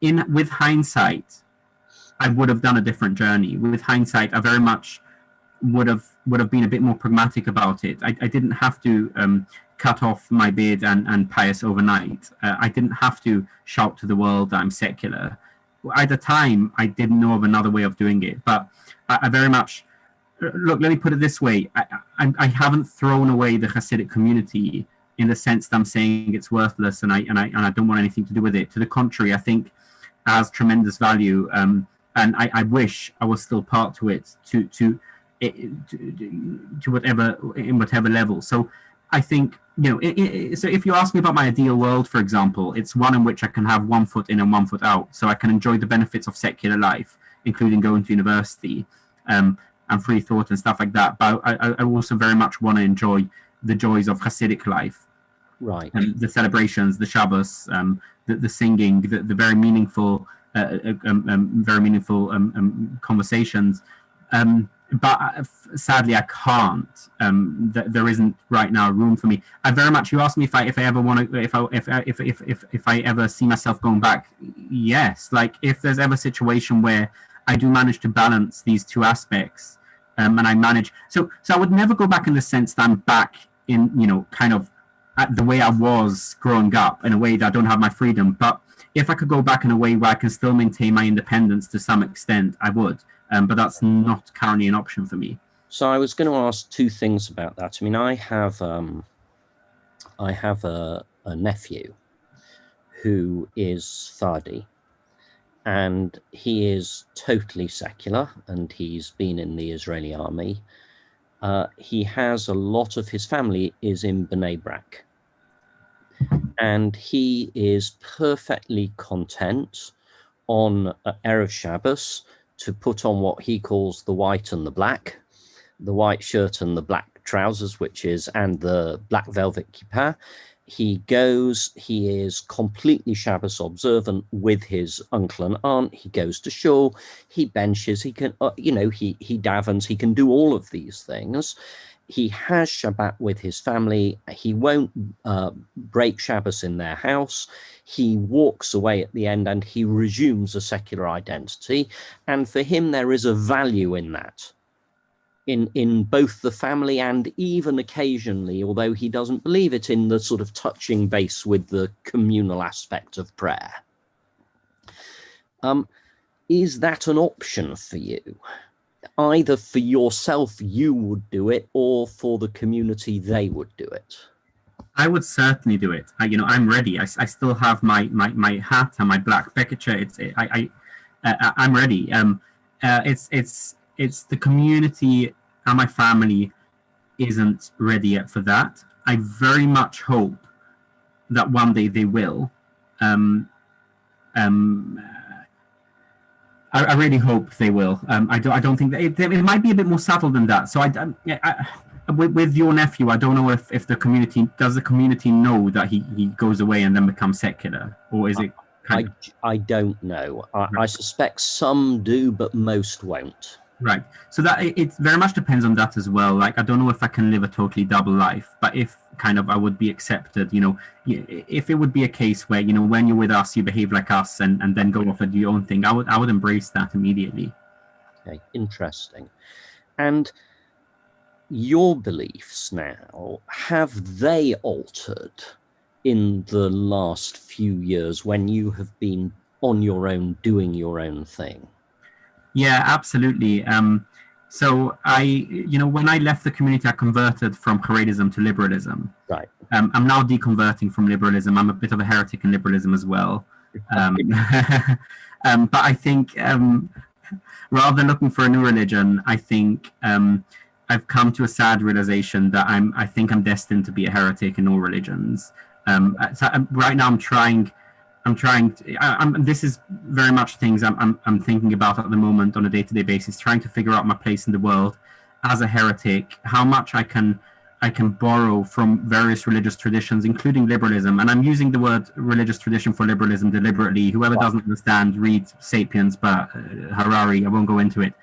Speaker 3: With hindsight, I would have done a different journey. With hindsight, I very much would have been a bit more pragmatic about it. I didn't have to cut off my beard and pious overnight. I didn't have to shout to the world that I'm secular. At the time, I didn't know of another way of doing it. But I very much, look, let me put it this way. I haven't thrown away the Hasidic community in the sense that I'm saying it's worthless and I don't want anything to do with it. To the contrary, I think it has tremendous value, and I wish I was still part to it to whatever level. So I think, you know, so if you ask me about my ideal world, for example, it's one in which I can have 1 foot in and 1 foot out, so I can enjoy the benefits of secular life, including going to university and free thought and stuff like that. But I also very much want to enjoy the joys of Hasidic life,
Speaker 2: right?
Speaker 3: The celebrations, the Shabbos, the singing, the very meaningful conversations. But sadly, I can't. There isn't right now room for me. I very much. You asked me if I ever want to, if I ever see myself going back. Yes, like if there's ever a situation where I do manage to balance these two aspects, and I manage. So I would never go back in the sense that I'm back in, you know, kind of at the way I was growing up, in a way that I don't have my freedom. But if I could go back in a way where I can still maintain my independence to some extent, I would. But that's not currently an option for me.
Speaker 2: So I was going to ask two things about that. I mean, I have a nephew who is Sephardi, and he is totally secular, and he's been in the Israeli army. He has a lot of his family is in Bnei Brak, and he is perfectly content on Erev Shabbos to put on what he calls the white and the black, the white shirt and the black trousers, and the black velvet kippah. He goes, he is completely Shabbos observant with his uncle and aunt. He goes to shul, he benches, he can, he davens, he can do all of these things. He has Shabbat with his family. He won't break Shabbos in their house. He walks away at the end and he resumes a secular identity. And for him, there is a value in that. In both the family and even occasionally, although he doesn't believe it, in the sort of touching base with the communal aspect of prayer. Is that an option for you? Either for yourself, you would do it, or for the community, they would do it?
Speaker 3: I would certainly do it. I'm ready. I still have my hat and my black bekercher. I'm ready. It's the community and my family isn't ready yet for that. I very much hope that one day they will. I really hope they will. I don't think that it might be a bit more subtle than that. So with your nephew, I don't know if the community know that he goes away and then becomes secular, or is it?
Speaker 2: I don't know. I suspect some do, but most won't.
Speaker 3: Right. So that it very much depends on that as well. Like, I don't know if I can live a totally double life, but if I would be accepted, if it would be a case where, when you're with us, you behave like us and then go off and do your own thing, I would embrace that immediately.
Speaker 2: Okay, interesting. And your beliefs now, have they altered in the last few years when you have been on your own, doing your own thing?
Speaker 3: Yeah, absolutely. So when I left the community, I converted from Haredism to liberalism.
Speaker 2: Right.
Speaker 3: I'm now deconverting from liberalism. I'm a bit of a heretic in liberalism as well. But I think rather than looking for a new religion, I think I've come to a sad realization that I think I'm destined to be a heretic in all religions. Right now this is very much things I'm thinking about at the moment on a day-to-day basis, trying to figure out my place in the world as a heretic, how much I can borrow from various religious traditions, including liberalism. And I'm using the word religious tradition for liberalism deliberately. Whoever doesn't understand, read Sapiens, but Harari, I won't go into it.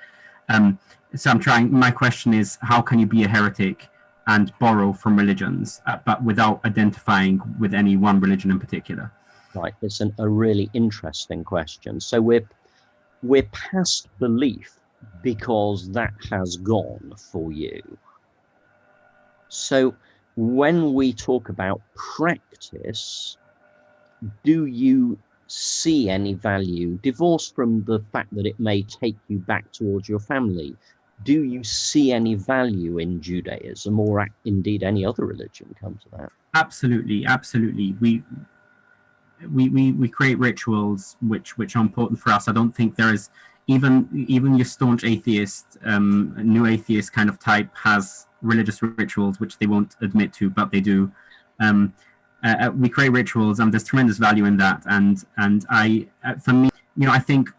Speaker 3: So my question is, how can you be a heretic and borrow from religions, but without identifying with any one religion in particular?
Speaker 2: Right, it's a really interesting question. So we're past belief because that has gone for you. So when we talk about practice, do you see any value, divorced from the fact that it may take you back towards your family? Do you see any value in Judaism, or indeed any other religion, come to that?
Speaker 3: Absolutely. We create rituals which are important for us. I don't think there is even your staunch atheist, new atheist kind of type has religious rituals which they won't admit to, but they do. We create rituals, and there's tremendous value in that. And I, for me, I think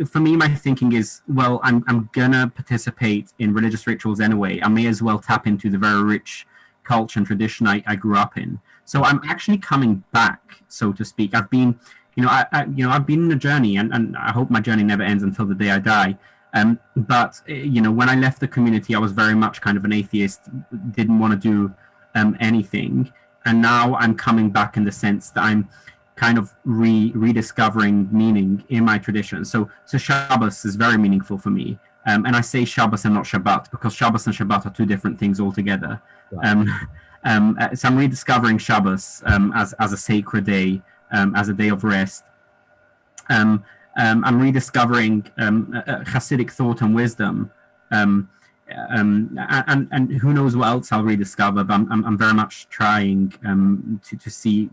Speaker 3: for me, my thinking is, well, I'm gonna participate in religious rituals anyway. I may as well tap into the very rich culture and tradition I grew up in. So I'm actually coming back, so to speak. I've been, I've been on a journey, and I hope my journey never ends until the day I die. But when I left the community, I was very much kind of an atheist, didn't want to do anything. And now I'm coming back in the sense that I'm kind of rediscovering meaning in my tradition. So Shabbos is very meaningful for me. And I say Shabbos and not Shabbat because Shabbos and Shabbat are two different things altogether. Right. So I'm rediscovering Shabbos as a sacred day, as a day of rest. I'm rediscovering Hasidic thought and wisdom, and who knows what else I'll rediscover. But I'm very much trying to see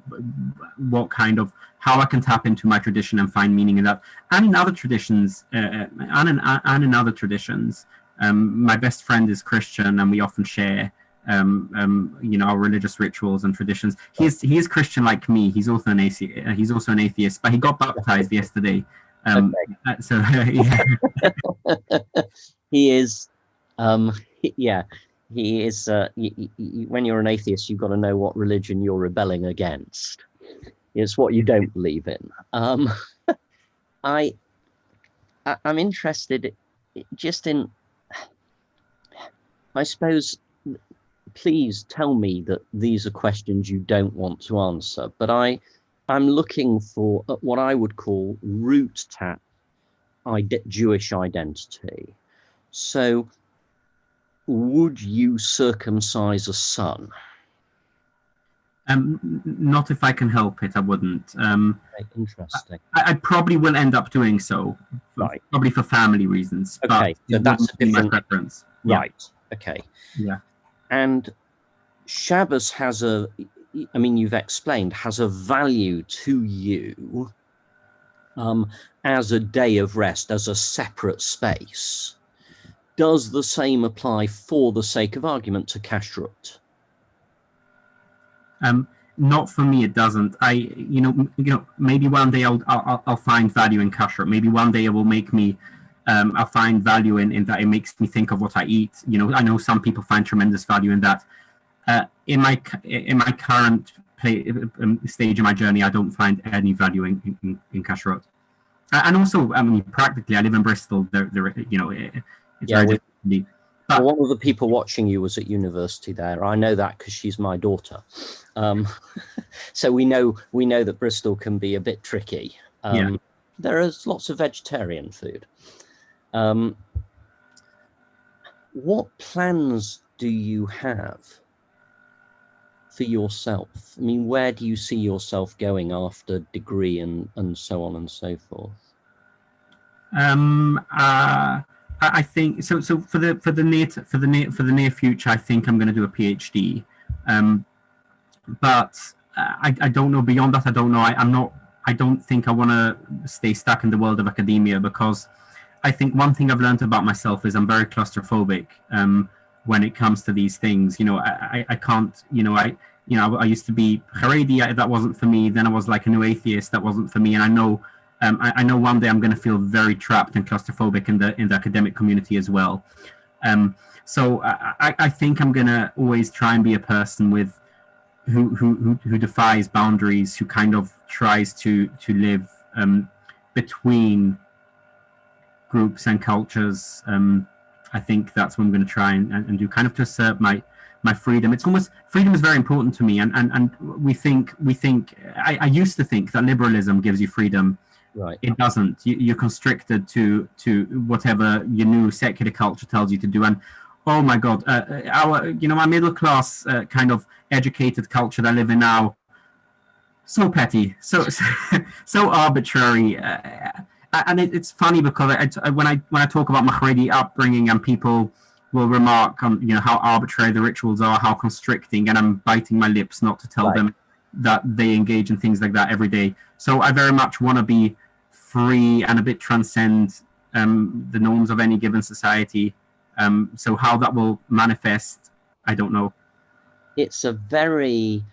Speaker 3: what kind of how I can tap into my tradition and find meaning in that, and in other traditions, and in other traditions. My best friend is Christian, and we often share our religious rituals and traditions. He is Christian like me. He's also an atheist, but he got baptized yesterday. So yeah.
Speaker 2: He is Yeah, he is. When you're an atheist, you've got to know what religion you're rebelling against. It's what you don't believe in. I'm interested just in, I suppose, please tell me that these are questions you don't want to answer, but I'm looking for what I would call root tap Jewish identity. So would you circumcise a son?
Speaker 3: Not if I can help it, I wouldn't.
Speaker 2: Interesting.
Speaker 3: I probably will end up doing so,
Speaker 2: Right.
Speaker 3: probably for family reasons.
Speaker 2: Okay,
Speaker 3: but
Speaker 2: so that's a different
Speaker 3: my preference.
Speaker 2: Right. Yeah. Okay.
Speaker 3: Yeah.
Speaker 2: And Shabbos has I mean, you've explained, has a value to you as a day of rest, as a separate space. Does the same apply, for the sake of argument, to kashrut?
Speaker 3: Not for me, it doesn't. Maybe one day I'll find value in kashrut. Maybe one day it will make me. I'll find value in that. It makes me think of what I eat. I know some people find tremendous value in that. In my current stage of my journey, I don't find any value in kashrut. And also, I mean, practically, I live in Bristol. It's very different.
Speaker 2: But one of the people watching you was at university there. I know that because she's my daughter. So we know that Bristol can be a bit tricky. There is lots of vegetarian food. What plans do you have for yourself? I mean, where do you see yourself going after degree and so on and so forth?
Speaker 3: I think so. So for the near future, I think I'm going to do a PhD. But I don't know. Beyond that, I don't know. I don't think I want to stay stuck in the world of academia, because I think one thing I've learned about myself is I'm very claustrophobic when it comes to these things. I can't. I used to be Haredi. That wasn't for me. Then I was like a new atheist. That wasn't for me. And I know. I know one day I'm going to feel very trapped and claustrophobic in the academic community as well. So I think I'm going to always try and be a person who defies boundaries, who kind of tries to live between groups and cultures. I think that's what I'm going to try and do, kind of to assert my freedom. It's almost, freedom is very important to me, and we think I used to think that liberalism gives you freedom.
Speaker 2: Right.
Speaker 3: It doesn't. You're constricted to whatever your new secular culture tells you to do. And oh my God, my middle class kind of educated culture that I live in now, so petty, so arbitrary. And it's funny because when I talk about my Haredi upbringing, and people will remark on how arbitrary the rituals are, how constricting, and I'm biting my lips not to tell them that they engage in things like that every day. So I very much want to be free and a bit transcend the norms of any given society. So how that will manifest, I don't know.
Speaker 2: It's a very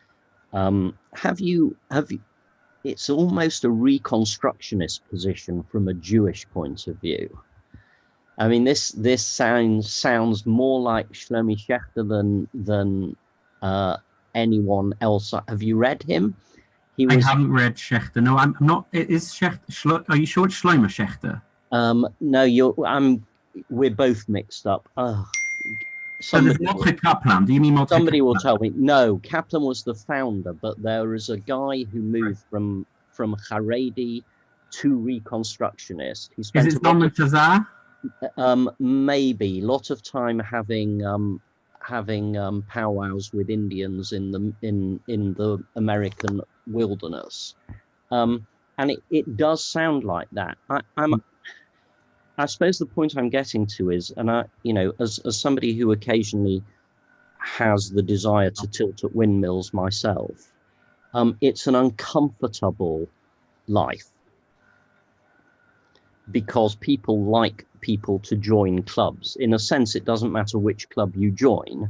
Speaker 2: it's almost a reconstructionist position from a Jewish point of view. I mean, this sounds more like Shlomi Schechter than anyone else. Have you read him?
Speaker 3: I haven't read Schechter. No, I'm not. Is Schechter? Are you sure it's Shlomo Schechter?
Speaker 2: No, we're both mixed up.
Speaker 3: So there's Mordechai Kaplan. Do you mean Mordechai
Speaker 2: somebody
Speaker 3: Kaplan?
Speaker 2: will tell me. No, Kaplan was the founder, but there is a guy who moved from Haredi to Reconstructionist. He spent
Speaker 3: Is it Zalman Shazar?
Speaker 2: Maybe a lot of time having powwows with Indians in the American wilderness, and it does sound like that. I suppose the point I'm getting to is, and as somebody who occasionally has the desire to tilt at windmills myself, it's an uncomfortable life, because people like people to join clubs. In a sense, it doesn't matter which club you join,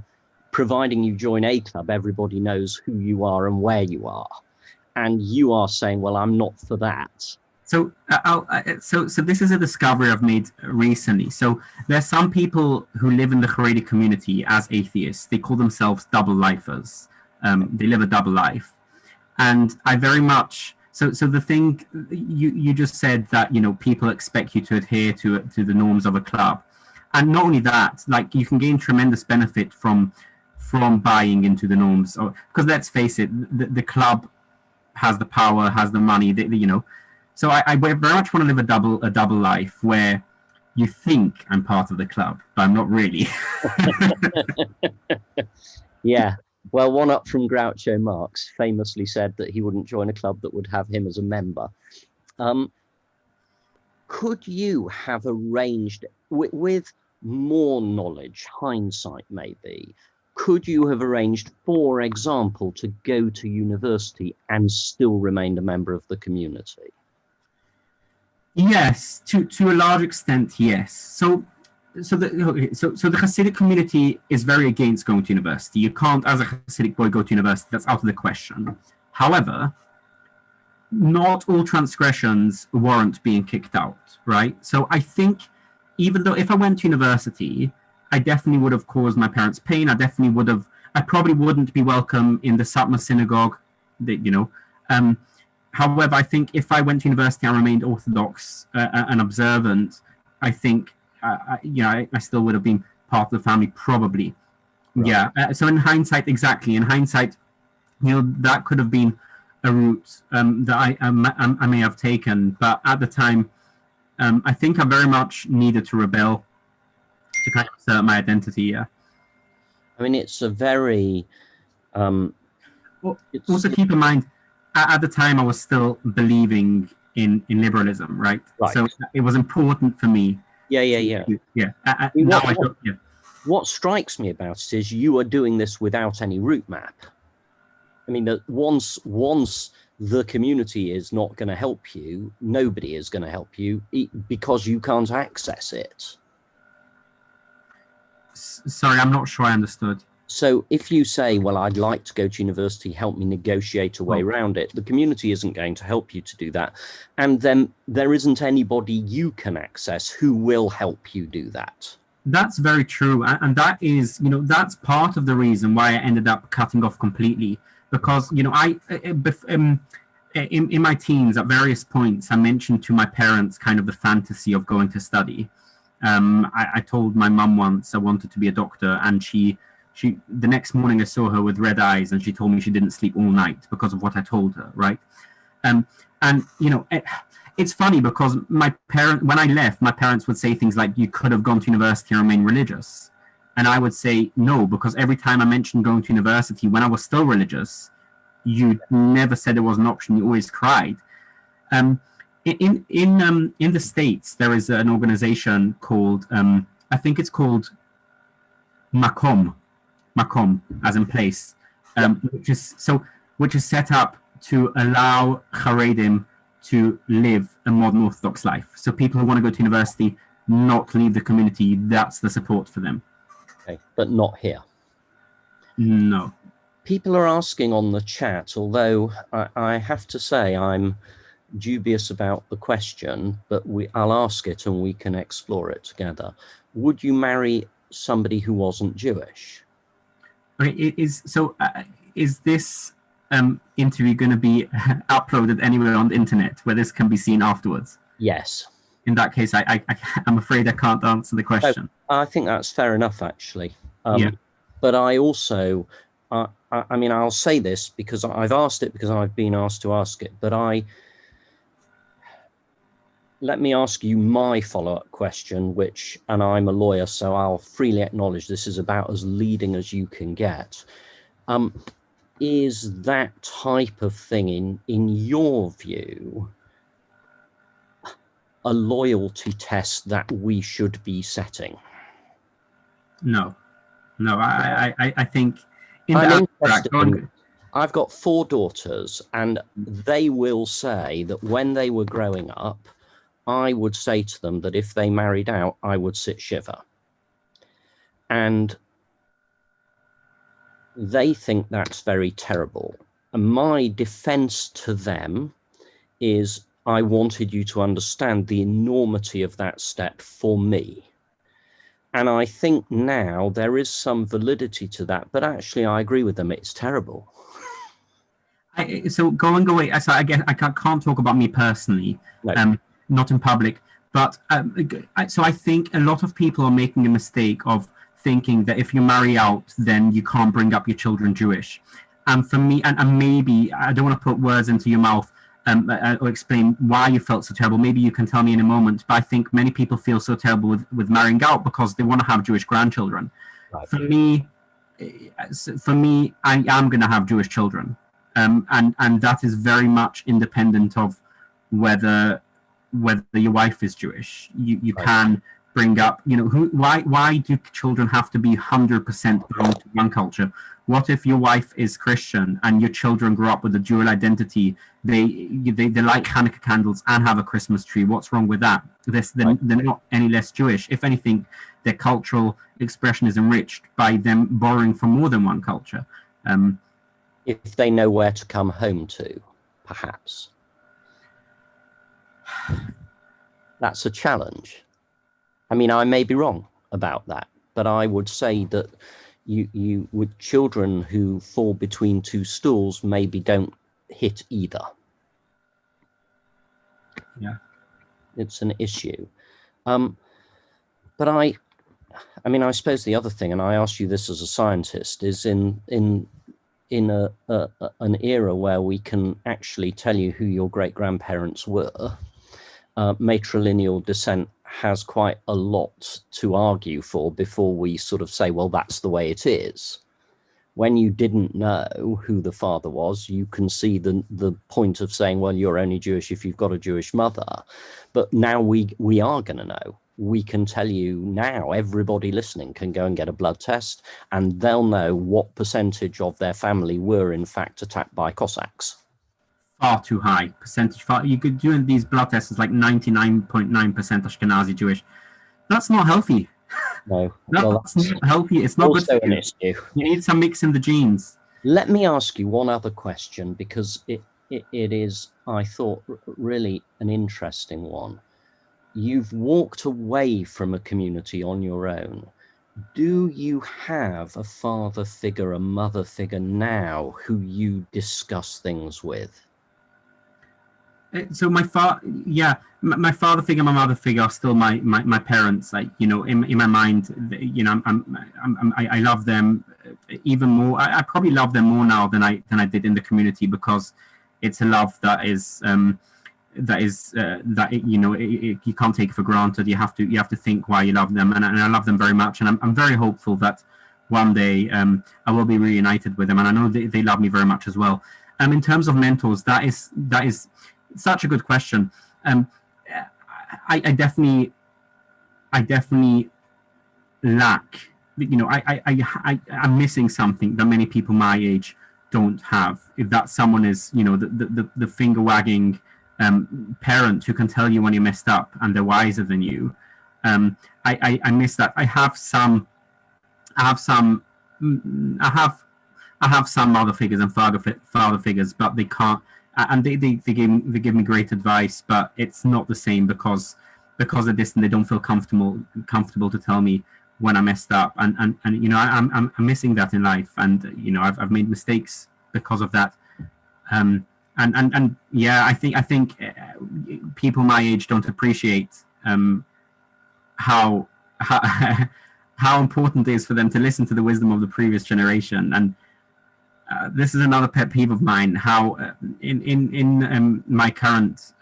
Speaker 2: providing you join a club, everybody knows who you are and where you are. And you are saying, well, I'm not for that.
Speaker 3: So this is a discovery I've made recently. So there's some people who live in the Haredi community as atheists. They call themselves double lifers. They live a double life, and I very much so the thing you just said that people expect you to adhere to the norms of a club, and not only that, like you can gain tremendous benefit from buying into the norms. Because let's face it, the club has the power, has the money. So I very much want to live a double life where you think I'm part of the club, but I'm not really.
Speaker 2: Yeah. Well, one up from Groucho Marx famously said that he wouldn't join a club that would have him as a member. Could you have arranged, with more knowledge, hindsight maybe, could you have arranged, for example, to go to university and still remain a member of the community?
Speaker 3: Yes, to a large extent, yes. So the Hasidic community is very against going to university. You can't, as a Hasidic boy, go to university. That's out of the question. However, not all transgressions warrant being kicked out, right? So I think, even though if I went to university, I definitely would have caused my parents pain. I probably wouldn't be welcome in the Satmar synagogue, However, I think if I went to university and remained Orthodox and observant, I think, I still would have been part of the family, probably. Right. Yeah. So in hindsight, that could have been a route that I may have taken. But at the time, I think I very much needed to rebel to kind of assert my identity. Yeah.
Speaker 2: I mean, it's a very...
Speaker 3: also keep in mind, at the time I was still believing in liberalism, right? So it was important for me.
Speaker 2: Yeah. What strikes me about it is you are doing this without any route map. I mean, that once the community is not going to help you, nobody is going to help you because you can't access it.
Speaker 3: Sorry, I'm not sure I understood.
Speaker 2: So if you say, well, I'd like to go to university, help me negotiate a way around it, the community isn't going to help you to do that. And then there isn't anybody you can access who will help you do that.
Speaker 3: That's very true. And that is, that's part of the reason why I ended up cutting off completely. Because, in my teens, at various points, I mentioned to my parents kind of the fantasy of going to study. I told my mum once I wanted to be a doctor, and she the next morning I saw her with red eyes, and she told me she didn't sleep all night because of what I told her, right? And it's funny because when I left, my parents would say things like, you could have gone to university and remained religious. And I would say no, because every time I mentioned going to university when I was still religious, you never said it was an option. You always cried. In the States, there is an organization called, I think it's called Makom, as in place, which is set up to allow Haredim to live a modern Orthodox life. So people who want to go to university, not leave the community, that's the support for them.
Speaker 2: Okay, but not here.
Speaker 3: No.
Speaker 2: People are asking on the chat, although I have to say I'm dubious about the question, but I'll ask it and we can explore it together. Would you marry somebody who wasn't Jewish?
Speaker 3: Okay, is this interview going to be uploaded anywhere on the internet where this can be seen afterwards?
Speaker 2: Yes.
Speaker 3: In that case, I'm afraid I can't answer the question.
Speaker 2: I think that's fair enough, actually.
Speaker 3: Yeah.
Speaker 2: But I also, I mean, I'll say this because I've asked it because I've been asked to ask it, but let me ask you my follow-up question, and I'm a lawyer, so I'll freely acknowledge this is about as leading as you can get. Is that type of thing, in your view, a loyalty test that we should be setting?
Speaker 3: No, I think
Speaker 2: I've got 4 daughters, and they will say that when they were growing up, I would say to them that if they married out, I would sit shiva. And they think that's very terrible. And my defense to them is I wanted you to understand the enormity of that step for me. And I think now there is some validity to that, but actually I agree with them. It's terrible.
Speaker 3: So going away, so again, I can't talk about me personally,
Speaker 2: No.
Speaker 3: not in public, but so I think a lot of people are making a mistake of thinking that if you marry out, then you can't bring up your children Jewish. And for me, and maybe, I don't want to put words into your mouth or explain why you felt so terrible. Maybe you can tell me in a moment, but I think many people feel so terrible with marrying out because they want to have Jewish grandchildren.
Speaker 2: Right.
Speaker 3: For me, I am going to have Jewish children. And that is very much independent of whether your wife is Jewish. You
Speaker 2: Right.
Speaker 3: can bring up, why do children have to be 100% belong to one culture? What if your wife is Christian and your children grow up with a dual identity? They light Hanukkah candles and have a Christmas tree. What's wrong with that? They're not any less Jewish. If anything, their cultural expression is enriched by them borrowing from more than one culture.
Speaker 2: If they know where to come home to, perhaps. That's a challenge. I mean, I may be wrong about that, but I would say that you with children who fall between two stools maybe don't hit either.
Speaker 3: Yeah.
Speaker 2: It's an issue. But I mean, I suppose the other thing, and I ask you this as a scientist, is in an era where we can actually tell you who your great-grandparents were, matrilineal descent has quite a lot to argue for before we sort of say, well, that's the way it is. When you didn't know who the father was, you can see the point of saying, well, you're only Jewish if you've got a Jewish mother. But now we are going to know. We can tell you now, everybody listening can go and get a blood test, and they'll know what percentage of their family were in fact attacked by Cossacks.
Speaker 3: Far too high percentage. You could do these blood tests like 99.9% Ashkenazi Jewish. That's not healthy.
Speaker 2: No,
Speaker 3: that's not healthy. It's not good for
Speaker 2: an
Speaker 3: you.
Speaker 2: issue.
Speaker 3: You need some mix in the genes.
Speaker 2: Let me ask you one other question, because it is, I thought, really an interesting one. You've walked away from a community on your own. Do you have a father figure, a mother figure now who you discuss things with?
Speaker 3: So my father figure, my mother figure are still my parents. Like, in my mind, I love them even more. I probably love them more now than I did in the community, because it's a love that is you can't take it for granted. You have to think why you love them, and I love them very much, and I'm very hopeful that one day I will be reunited with them, and I know they love me very much as well. In terms of mentors, that is such a good question. I definitely lack. I'm missing something that many people my age don't have. If that someone is, the finger wagging parent who can tell you when you messed up and they're wiser than you. I miss that. I have some mother figures and father figures, but they can't. And they give me great advice, but it's not the same because of this, and they don't feel comfortable to tell me when I messed up, and I'm missing that in life, and I've made mistakes because of that, and yeah, I think people my age don't appreciate how important it is for them to listen to the wisdom of the previous generation. And this is another pet peeve of mine, how in my current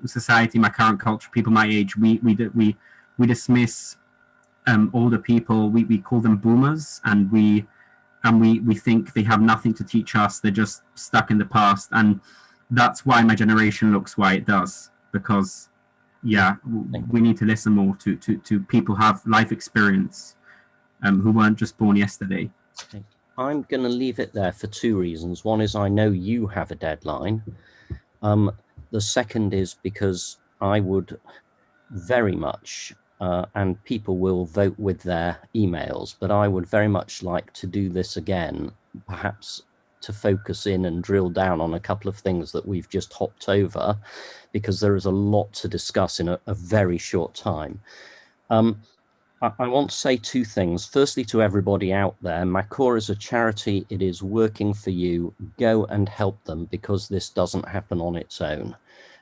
Speaker 3: society, my current culture, people my age, we dismiss older people. We call them boomers, and we think they have nothing to teach us. They're just stuck in the past, and that's why my generation looks why it does, because we need to listen more to people who have life experience, who weren't just born yesterday.
Speaker 2: I'm going to leave it there for two reasons. One is I know you have a deadline. The second is because I would very much, and people will vote with their emails, but I would very much like to do this again, perhaps to focus in and drill down on a couple of things that we've just hopped over, because there is a lot to discuss in a very short time. I want to say two things. Firstly, to everybody out there, Makor is a charity. It is working for you. Go and help them, because this doesn't happen on its own.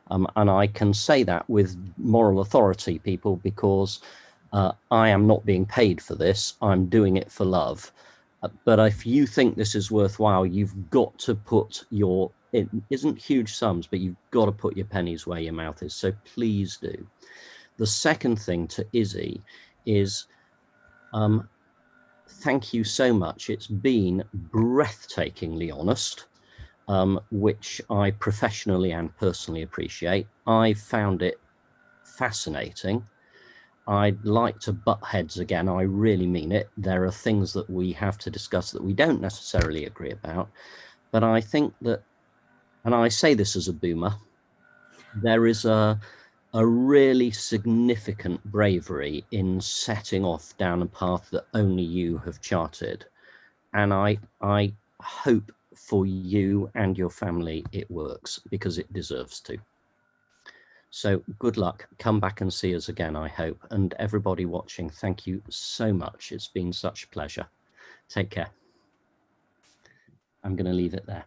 Speaker 2: And I can say that with moral authority, people, because I am not being paid for this. I'm doing it for love. But if you think this is worthwhile, you've got to put your, it isn't huge sums, but you've got to put your pennies where your mouth is. So please do. The second thing to Izzy is, thank you so much. It's been breathtakingly honest, which I professionally and personally appreciate. I found it fascinating. I'd like to butt heads again. I really mean it. There are things that we have to discuss that we don't necessarily agree about. But I think that, and I say this as a boomer, there is a really significant bravery in setting off down a path that only you have charted. And I hope for you and your family it works, because it deserves to. So good luck. Come back and see us again, I hope. And everybody watching, thank you so much. It's been such a pleasure. Take care. I'm going to leave it there.